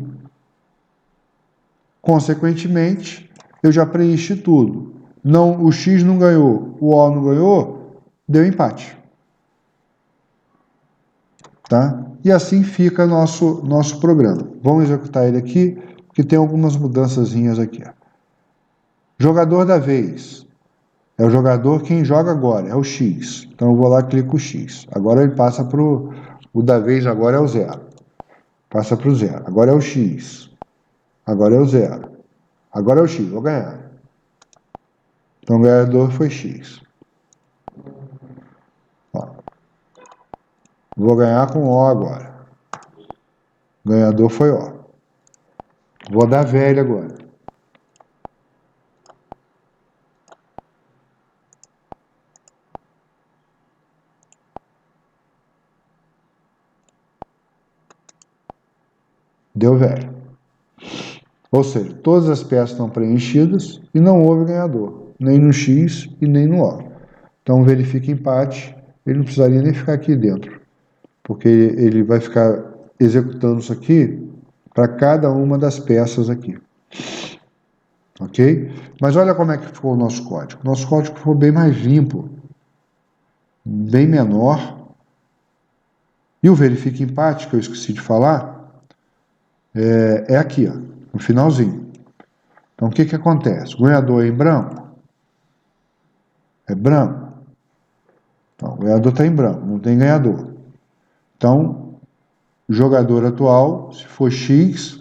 Consequentemente, eu já preenchi tudo. Não, o X não ganhou, o O não ganhou, deu empate. Tá? E assim fica nosso programa. Vamos executar ele aqui, que tem algumas mudançazinhas aqui. Jogador da vez. É o jogador quem joga agora, é o X. Então eu vou lá e clico o X. Agora ele passa para o da vez, agora é o 0. Passa para o 0. Agora é o X. Agora é o 0. Agora é o X, vou ganhar. Então o ganhador foi X. Ó, vou ganhar com O agora. O ganhador foi O. Vou dar velha agora. Deu velho. Ou seja, todas as peças estão preenchidas e não houve ganhador, nem no X e nem no O. Então verifica empate, ele não precisaria nem ficar aqui dentro, porque ele vai ficar executando isso aqui para cada uma das peças aqui. Ok? Mas olha como é que ficou o nosso código. Nosso código ficou bem mais limpo, bem menor. E o verifica empate, que eu esqueci de falar, é aqui, ó, no finalzinho. Então, o que acontece? O ganhador é em branco? É branco. Então, o ganhador está em branco, não tem ganhador. Então, o jogador atual, se for X,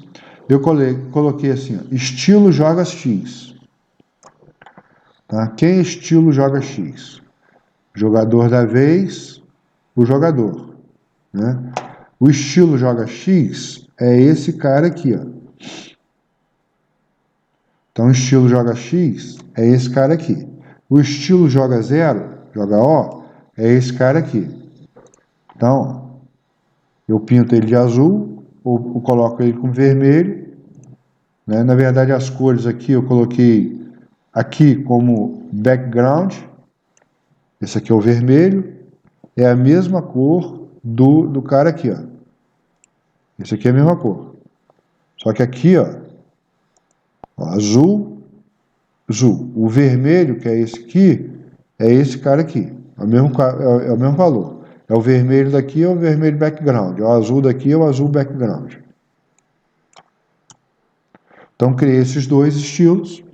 eu coloquei assim, ó, estilo joga X. Tá? Quem estilo joga X? Jogador da vez, o jogador. Né? O estilo joga X é esse cara aqui, ó. Então, o estilo joga X é esse cara aqui. O estilo joga 0, joga O, é esse cara aqui. Então, eu pinto ele de azul, ou coloco ele com vermelho. Né? Na verdade, as cores aqui eu coloquei aqui como background. Esse aqui é o vermelho. É a mesma cor do cara aqui, ó. Esse aqui é a mesma cor. Só que aqui, ó azul, azul. O vermelho, que é esse aqui, é esse cara aqui. É o mesmo valor. É o vermelho daqui, é o vermelho background. É o azul daqui, é o azul background. Então, criei esses dois estilos.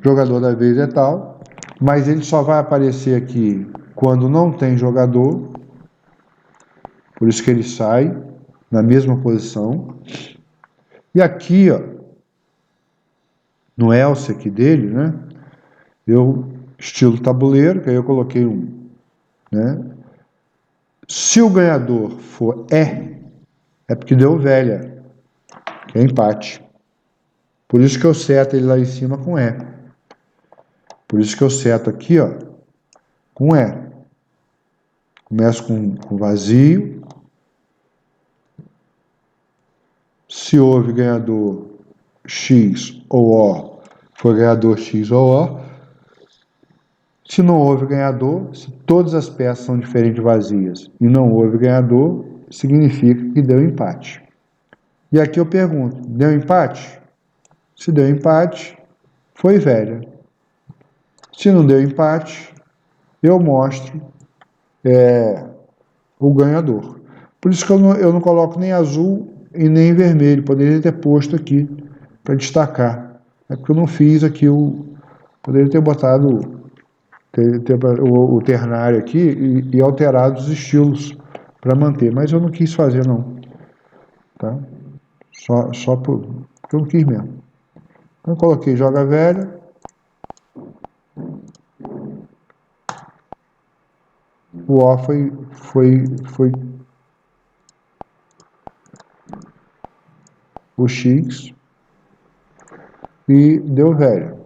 Jogador da vez é tal, mas ele só vai aparecer aqui quando não tem jogador. Por isso que ele sai na mesma posição. E aqui, ó, no else aqui dele, né? Estilo tabuleiro, que aí eu coloquei né? Se o ganhador for é porque deu velha, que é empate. Por isso que eu seto ele lá em cima com E. Por isso que eu seto aqui, ó, com E. Começo com vazio. Se houve ganhador X ou O, foi ganhador X ou O. Se não houve ganhador, se todas as peças são diferentes vazias e não houve ganhador, significa que deu empate. E aqui eu pergunto, deu empate? Se deu empate, foi velha. Se não deu empate, eu mostro o ganhador. Por isso que eu não coloco nem azul e nem vermelho. Poderia ter posto aqui para destacar. É porque eu não fiz aqui poderia ter botado o ternário aqui e alterado os estilos para manter. Mas eu não quis fazer, não. Tá? Só porque eu não quis mesmo. Então eu coloquei joga velha. O O foi o X e deu velho.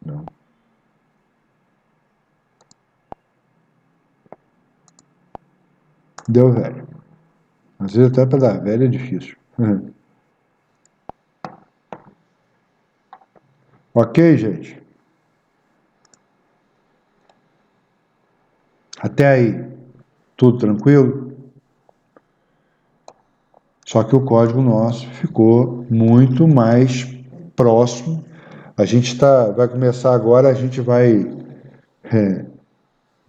Não. Deu velho. Às vezes até para dar velho é difícil. Ok, gente? Até aí, tudo tranquilo? Só que o código nosso ficou muito mais próximo. A gente vai começar agora, a gente vai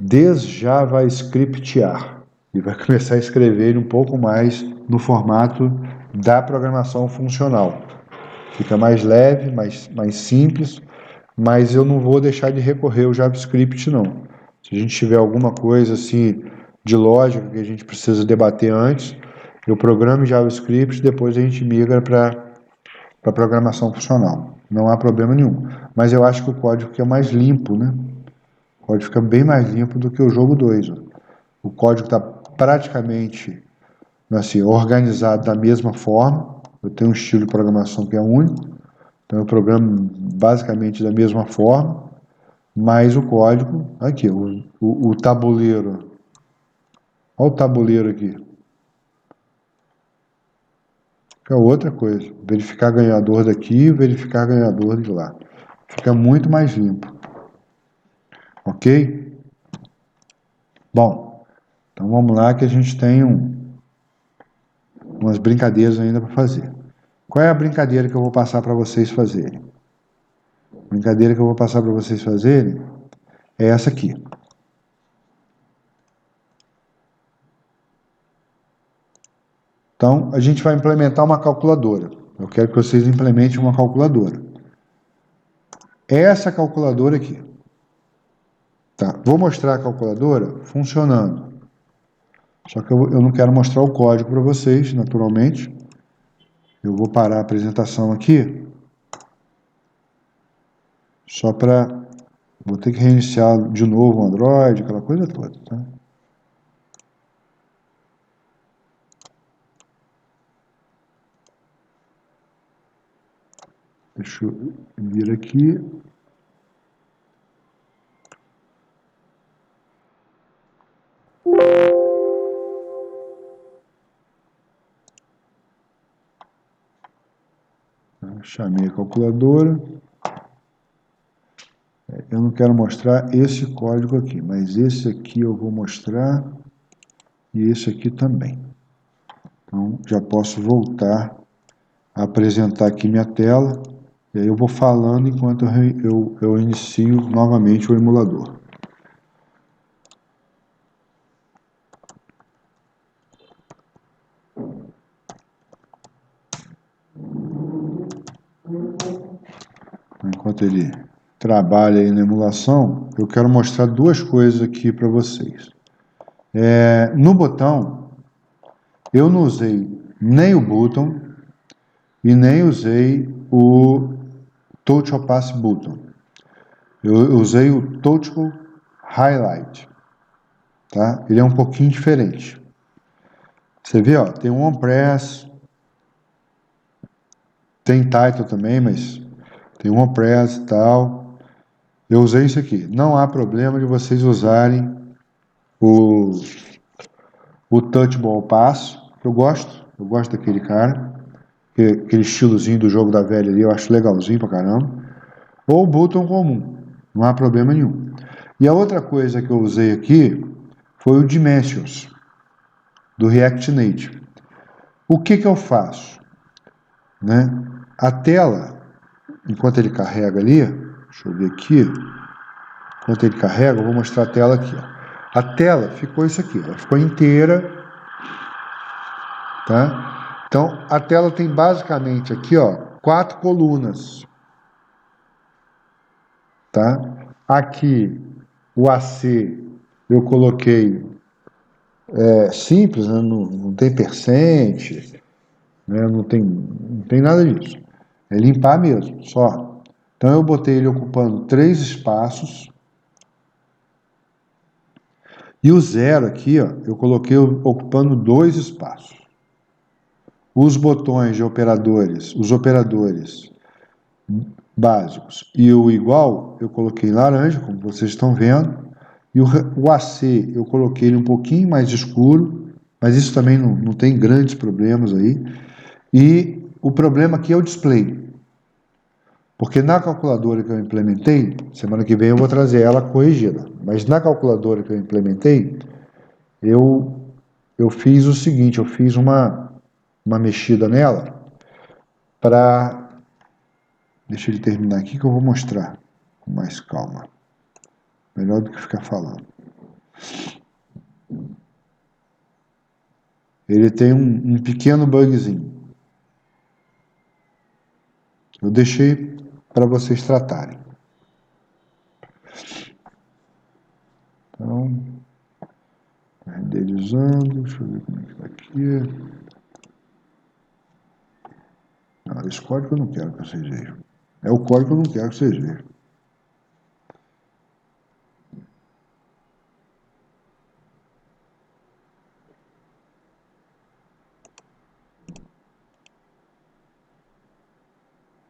desjavascriptear e vai começar a escrever ele um pouco mais no formato da programação funcional. Fica mais leve, mais simples, mas eu não vou deixar de recorrer ao JavaScript, não. Se a gente tiver alguma coisa assim de lógica que a gente precisa debater antes, eu programo em JavaScript, depois a gente migra para programação funcional. Não há problema nenhum. Mas eu acho que o código fica mais limpo, né? O código fica bem mais limpo do que o jogo 2. O código está praticamente assim, organizado da mesma forma. Eu tenho um estilo de programação que é único, então eu programo basicamente da mesma forma, mas o código, aqui, o tabuleiro, olha o tabuleiro aqui, fica outra coisa, verificar ganhador daqui, verificar ganhador de lá, fica muito mais limpo, ok? Bom, então vamos lá que a gente tem umas brincadeiras ainda para fazer. Qual é a brincadeira que eu vou passar para vocês fazerem? A brincadeira que eu vou passar para vocês fazerem é essa aqui. Então, a gente vai implementar uma calculadora. Eu quero que vocês implementem uma calculadora. Essa calculadora aqui. Tá? Vou mostrar a calculadora funcionando. Só que eu não quero mostrar o código para vocês, naturalmente. Eu vou parar a apresentação aqui. Só para... Vou ter que reiniciar de novo o Android, aquela coisa toda. Tá? Deixa eu vir aqui. Chamei a calculadora. Eu não quero mostrar esse código aqui, mas esse aqui eu vou mostrar e esse aqui também. Então, já posso voltar a apresentar aqui minha tela, e aí eu vou falando enquanto eu inicio novamente o emulador. Enquanto ele trabalha aí na emulação, eu quero mostrar duas coisas aqui para vocês. No botão, eu não usei nem o button e nem usei o Touch Opace Button. Eu usei o Touchable Highlight. Tá? Ele é um pouquinho diferente. Você vê, ó, tem um OnPress, tem Title também, mas tem um OnPress e tal. Eu usei isso aqui. Não há problema de vocês usarem o Touchable Pass. Eu gosto daquele cara, aquele estilozinho do jogo da velha ali, eu acho legalzinho pra caramba. Ou o botão comum, não há problema nenhum. E a outra coisa que eu usei aqui foi o Dimensions, do React Native. O que eu faço? Né? A tela, enquanto ele carrega ali, deixa eu ver aqui, enquanto ele carrega, eu vou mostrar a tela aqui. Ó. A tela ficou isso aqui, ela ficou inteira, tá? Então, a tela tem basicamente aqui, ó, 4 colunas, tá? Aqui, o AC, eu coloquei simples, né? Não tem percente, né? Não tem nada disso. É limpar mesmo, só. Então eu botei ele ocupando 3 espaços. E o 0 aqui, ó, eu coloquei ocupando 2 espaços. Os botões de operadores, os operadores básicos e o igual, eu coloquei em laranja, como vocês estão vendo. E o AC, eu coloquei ele um pouquinho mais escuro, mas isso também não tem grandes problemas aí. E o problema aqui é o display. Porque na calculadora que eu implementei, semana que vem eu vou trazer ela corrigida, mas na calculadora que eu implementei, eu fiz o seguinte, eu fiz uma mexida nela para... Deixa ele terminar aqui que eu vou mostrar com mais calma. Melhor do que ficar falando. Ele tem um pequeno bugzinho. Eu deixei para vocês tratarem. Então, renderizando, deixa eu ver como é que tá aqui. Não, esse código eu não quero que vocês vejam. É o código que eu não quero que vocês vejam.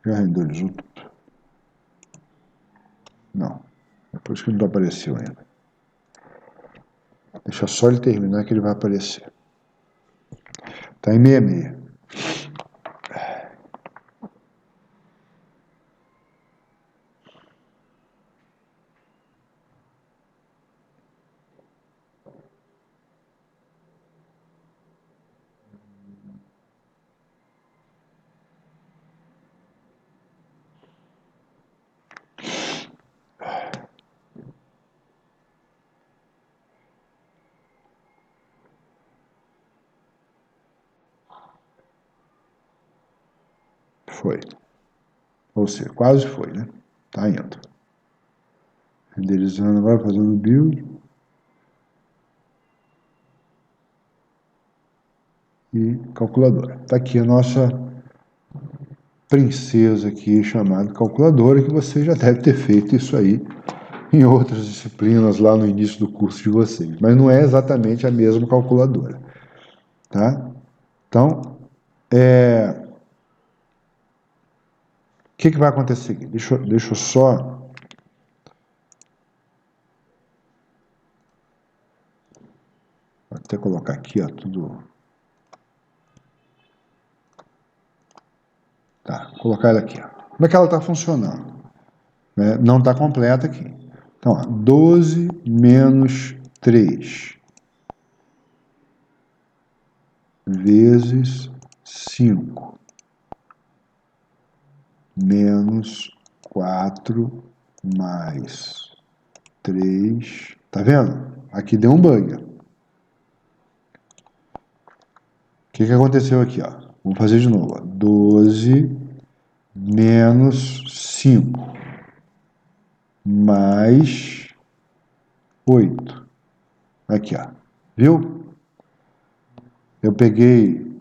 Já renderizou tudo? Não. É por isso que não apareceu ainda. Deixa só ele terminar que ele vai aparecer. Está em 66. Foi. Ou seja, quase foi, né? Tá indo. Renderizando agora, fazendo o build. E calculadora. Tá aqui a nossa princesa aqui, chamada calculadora, que você já deve ter feito isso aí em outras disciplinas lá no início do curso de vocês. Mas não é exatamente a mesma calculadora. Tá? Então, o que vai acontecer aqui? Deixa eu só... Vou até colocar aqui, ó, tudo... Tá, vou colocar ela aqui, ó. Como é que ela está funcionando? Não está completa aqui. Então, ó, 12 menos 3 vezes 5 menos 4 mais 3. Tá vendo? Aqui deu um bug. O que aconteceu aqui? Ó? Vamos fazer de novo. Ó. 12 menos 5 mais 8. Aqui, ó. Viu? Eu peguei...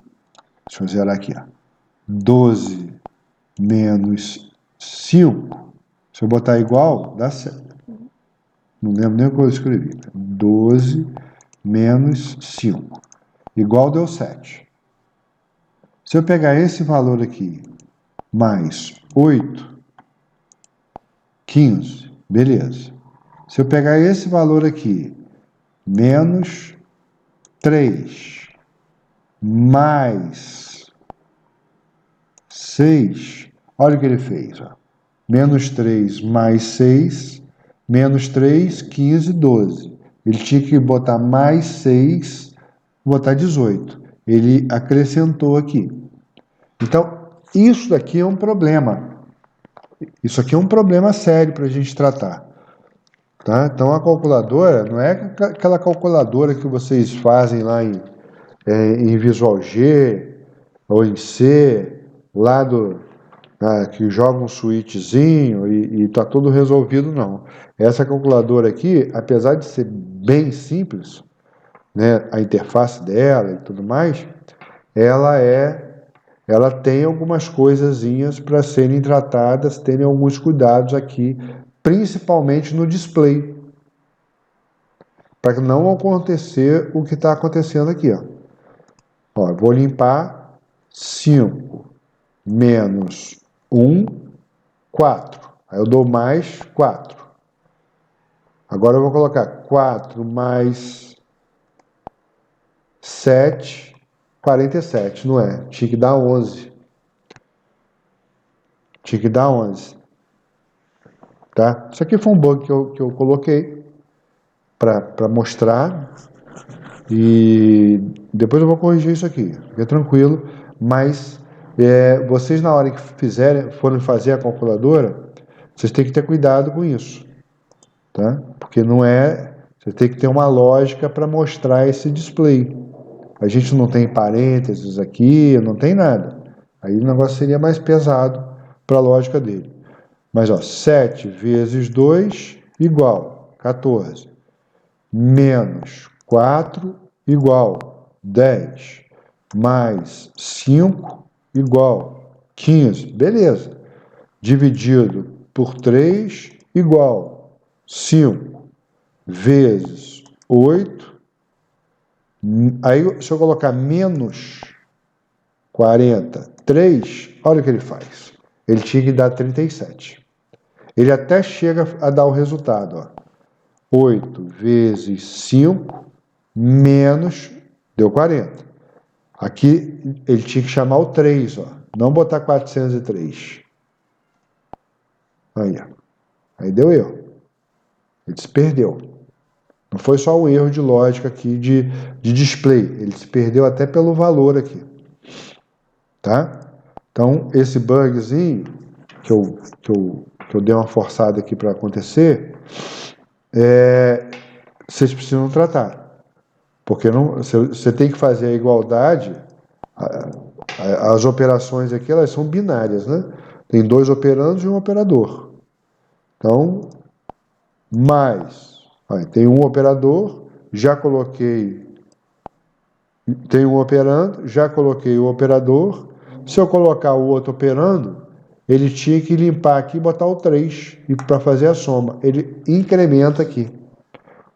Deixa eu zerar aqui, ó. 12 menos 5. Se eu botar igual, dá certo. Não lembro nem o que eu escrevi. 12 menos 5. Igual deu 7. Se eu pegar esse valor aqui, mais 8, 15. Beleza. Se eu pegar esse valor aqui, menos 3, mais 6, olha o que ele fez, ó. Menos 3 mais 6, menos 3, 15, 12. Ele tinha que botar mais 6, botar 18. Ele acrescentou aqui. Então, isso daqui é um problema. Isso aqui é um problema sério para a gente tratar. Tá? Então, a calculadora não é aquela calculadora que vocês fazem lá em Visual G ou em C, lá que joga um switchzinho e está tudo resolvido, não. Essa calculadora aqui, apesar de ser bem simples, né, a interface dela e tudo mais, ela tem algumas coisazinhas para serem tratadas, terem alguns cuidados aqui, principalmente no display, para não acontecer o que está acontecendo aqui. Ó, eu vou limpar 5 menos 1, 4. Aí eu dou mais 4. Agora eu vou colocar 4 mais 7,47, não é? Tinha que dar 11. Tinha que dar 11. Tá? Isso aqui foi um bug que eu coloquei para mostrar. E depois eu vou corrigir isso aqui. Fica tranquilo. Mas vocês, na hora que forem fazer a calculadora, vocês têm que ter cuidado com isso. Tá? Porque não é... Você tem que ter uma lógica para mostrar esse display. A gente não tem parênteses aqui, não tem nada. Aí o negócio seria mais pesado para a lógica dele. Mas, ó, 7 vezes 2 igual 14. Menos 4 igual 10. Mais 5 igual 15. Beleza. Dividido por 3 igual 5. Vezes 8. Aí, se eu colocar menos 43, olha o que ele faz. Ele tinha que dar 37. Ele até chega a dar o resultado, ó. 8 vezes 5 menos, deu 40. Aqui ele tinha que chamar o 3, ó. Não botar 403. Aí, ó. Aí deu erro. Ele se perdeu. Não foi só um erro de lógica aqui de display. Ele se perdeu até pelo valor aqui. Tá? Então, esse bugzinho que eu dei uma forçada aqui para acontecer, vocês precisam tratar. Porque você tem que fazer a igualdade. As operações aqui, elas são binárias, né? Tem 2 operandos e um operador. Então, mais. Tem um operador, já coloquei. Tem um operando, já coloquei o operador. Se eu colocar o outro operando, ele tinha que limpar aqui e botar o 3 para fazer a soma. Ele incrementa aqui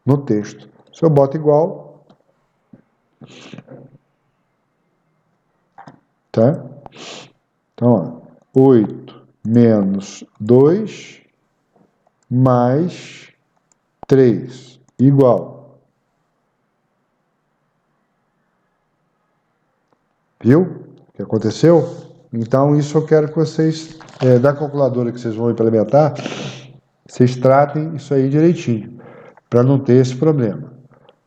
no texto. Se eu boto igual, tá? Então, ó, 8 menos 2 mais 3 igual. Viu o que aconteceu? Então, isso eu quero que vocês, da calculadora que vocês vão implementar, vocês tratem isso aí direitinho, para não ter esse problema.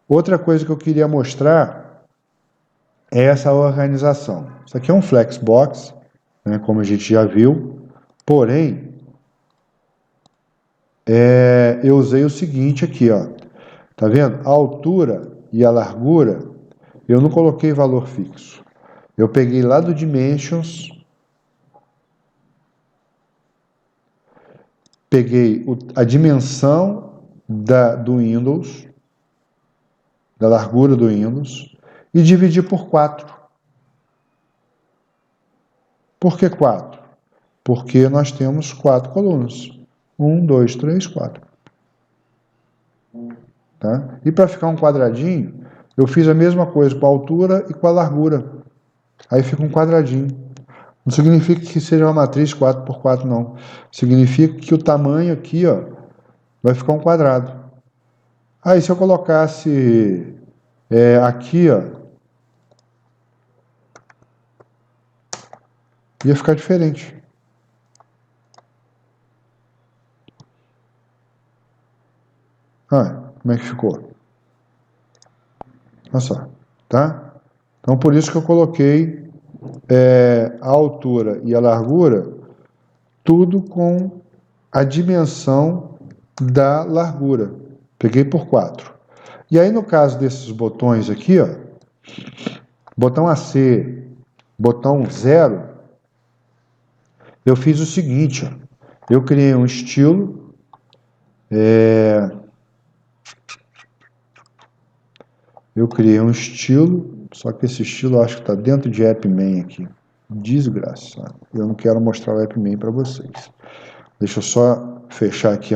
Outra coisa que eu queria mostrar é essa organização. Isso aqui é um Flexbox, né, como a gente já viu, porém, eu usei o seguinte aqui, ó. Tá vendo? A altura e a largura, eu não coloquei valor fixo. Eu peguei lá do Dimensions, peguei a dimensão do Windows, da largura do Windows, e dividi por 4. Por que 4? Porque nós temos 4 colunas. 1, 2, 3, 4. Tá? E para ficar um quadradinho, eu fiz a mesma coisa com a altura e com a largura. Aí fica um quadradinho. Não significa que seja uma matriz 4 por 4, não. Significa que o tamanho aqui, ó, vai ficar um quadrado. Aí, se eu colocasse aqui, ó, ia ficar diferente. Como é que ficou? Olha só, tá? Então, por isso que eu coloquei a altura e a largura, tudo com a dimensão da largura. Peguei por 4. E aí, no caso desses botões aqui, ó, botão AC, botão 0, eu fiz o seguinte, ó, eu criei um estilo, só que esse estilo eu acho que está dentro de AppMan aqui. Desgraçado. Eu não quero mostrar o AppMan para vocês. Deixa eu só fechar aqui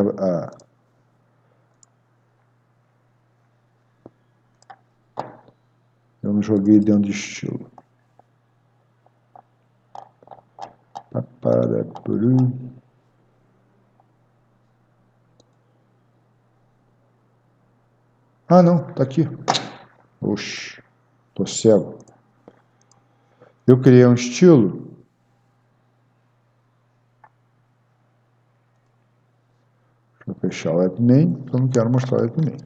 Eu não joguei dentro de estilo. Não, tá aqui. Oxi. Tô cego. Eu criei um estilo. Deixa eu fechar o AppMain, porque eu não quero mostrar o AppMain.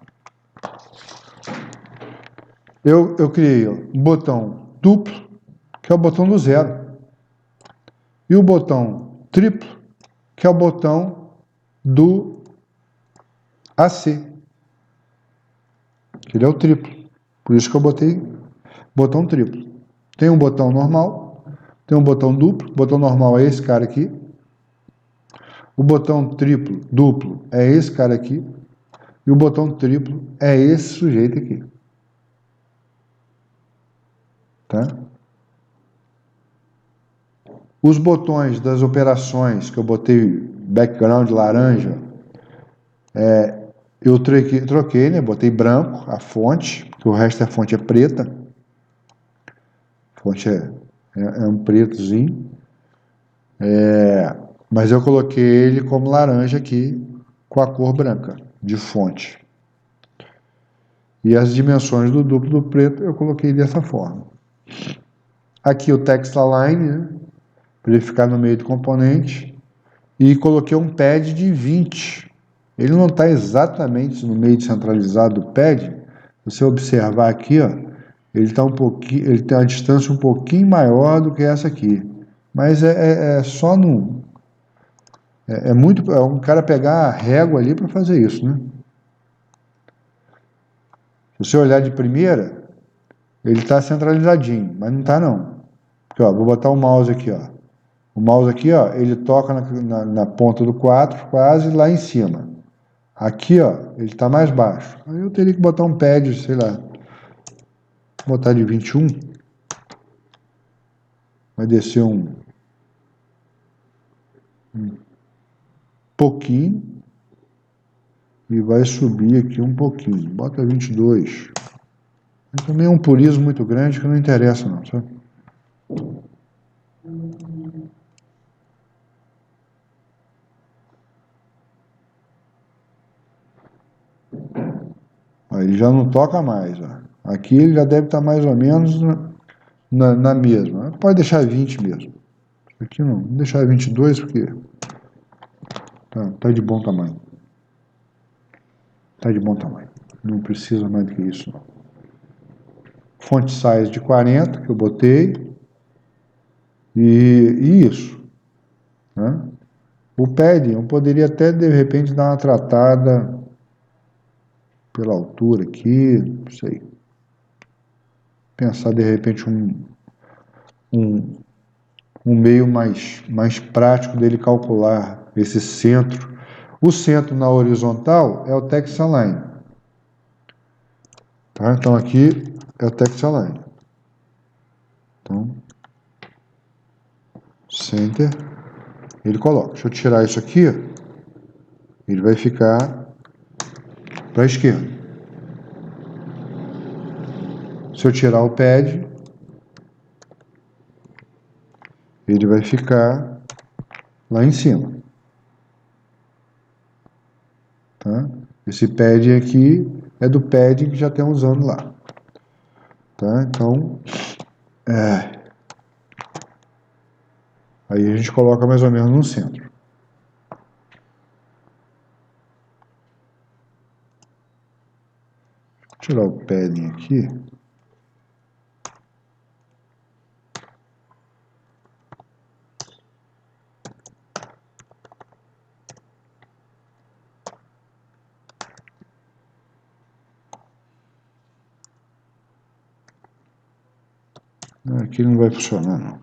Eu criei um botão duplo, que é o botão do zero. E o botão triplo, que é o botão do AC, que ele é o triplo. Por isso que eu botei botão triplo. Tem um botão normal, tem um botão duplo. O botão normal é esse cara aqui. O botão triplo, duplo, é esse cara aqui. E o botão triplo é esse sujeito aqui. Tá? Os botões das operações que eu botei background laranja, eu troquei, né? Botei branco, a fonte, porque o resto da fonte é preta. A fonte é um pretozinho. Mas eu coloquei ele como laranja aqui, com a cor branca, de fonte. E as dimensões do duplo do preto eu coloquei dessa forma. Aqui o text align, né? Para ele ficar no meio do componente. E coloquei um pad de 20. Ele não está exatamente no meio centralizado do pad. Se você observar aqui, ó, ele tem uma distância um pouquinho maior do que essa aqui. Mas é só no... É um cara pegar a régua ali para fazer isso, né? Se você olhar de primeira, ele está centralizadinho, mas não está não. Aqui, ó, vou botar o mouse aqui, ó. O mouse aqui, ó, ele toca na ponta do 4, quase lá em cima. Aqui, ó, ele está mais baixo. Aí eu teria que botar um pad, sei lá, vou botar de 21. Vai descer um pouquinho e vai subir aqui um pouquinho. Bota 22. Mas também é um purismo muito grande que não interessa não, sabe? Aí ele já não toca mais, ó. Aqui ele já deve estar mais ou menos na mesma. Pode deixar 20 mesmo. Aqui não, vou deixar 22 porque tá de bom tamanho. Tá de bom tamanho. Não precisa mais do que isso, não. Font size de 40 que eu botei. E isso. Né? O padding eu poderia até de repente dar uma tratada pela altura aqui, não sei. Pensar de repente um meio mais prático dele calcular esse centro. O centro na horizontal é o text align. Tá? Então aqui é o text align. Então, center, ele coloca. Deixa eu tirar isso aqui, ele vai ficar para a esquerda. Se eu tirar o pad, ele vai ficar lá em cima. Tá? Esse pad aqui é do pad que já tem usando lá. Tá? Então, aí a gente coloca mais ou menos no centro. Vou tirar o padding aqui. Aqui não vai funcionar, não.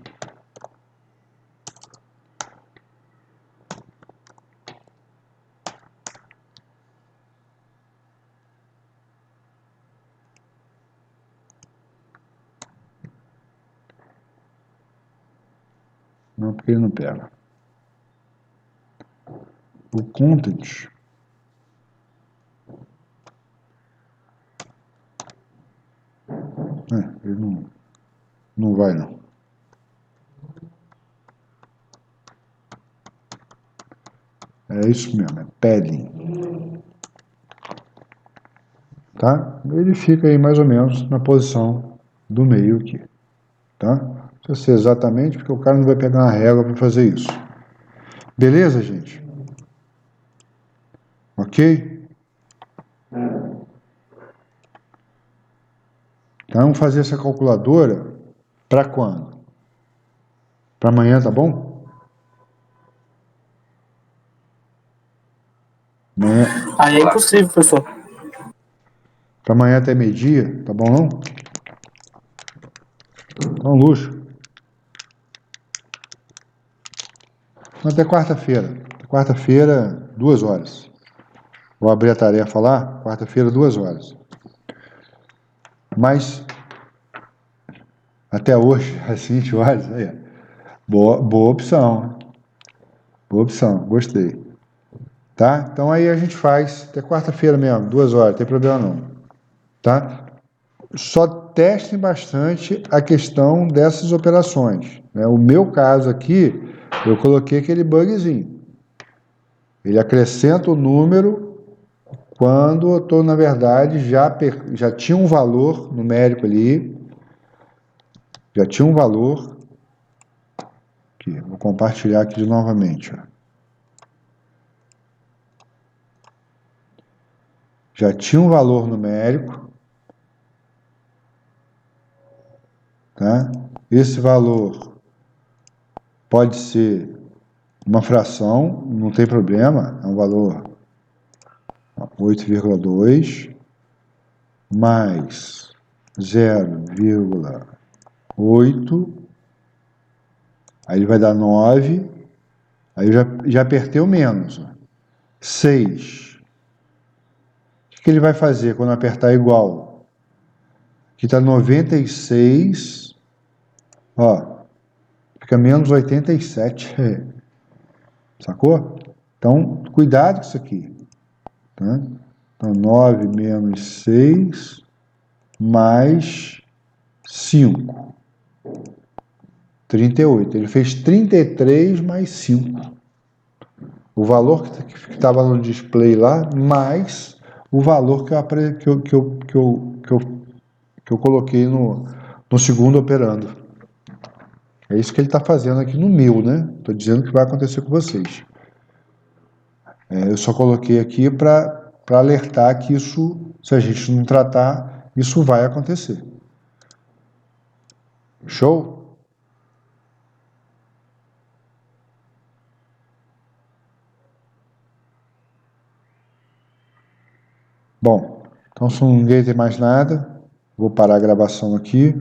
Não, porque ele não pega. O content ele não vai, não. É isso mesmo, é padding. Tá? Ele fica aí mais ou menos na posição do meio aqui, tá? Não precisa ser exatamente, porque o cara não vai pegar uma régua para fazer isso. Beleza, gente? Ok? Então, vamos fazer essa calculadora para quando? Para amanhã, tá bom? Amanhã, Aí é impossível, professor. para amanhã até meio-dia, tá bom não? Então, luxo. Até quarta-feira. Quarta-feira, 2 horas. Vou abrir a tarefa lá, quarta-feira, 2 horas. Mas, até hoje, às 20 horas, aí, boa opção. Boa opção, gostei. Tá? Então aí a gente faz até quarta-feira mesmo, 2 horas, não tem problema não. Tá? Só testem bastante a questão dessas operações, né? O meu caso aqui, eu coloquei aquele bugzinho. Ele acrescenta o número quando eu estou, na verdade, já tinha um valor numérico ali, já tinha um valor, aqui, vou compartilhar aqui novamente, ó. Já tinha um valor numérico, tá? Esse valor pode ser uma fração, não tem problema, é um valor 8,2 mais 0,8, aí ele vai dar 9, aí eu já apertei o menos, 6. O que ele vai fazer quando apertar igual? Aqui está 96, ó, fica menos 87, sacou? Então, cuidado com isso aqui, tá? Então, 9 menos 6 mais 5, 38. Ele fez 33 mais 5. O valor que estava no display lá, mais o valor que eu coloquei no segundo operando. É isso que ele está fazendo aqui no meu, né? Estou dizendo que vai acontecer com vocês. Eu só coloquei aqui para alertar que isso, se a gente não tratar, isso vai acontecer. Show? Bom, então se ninguém tem mais nada, vou parar a gravação aqui.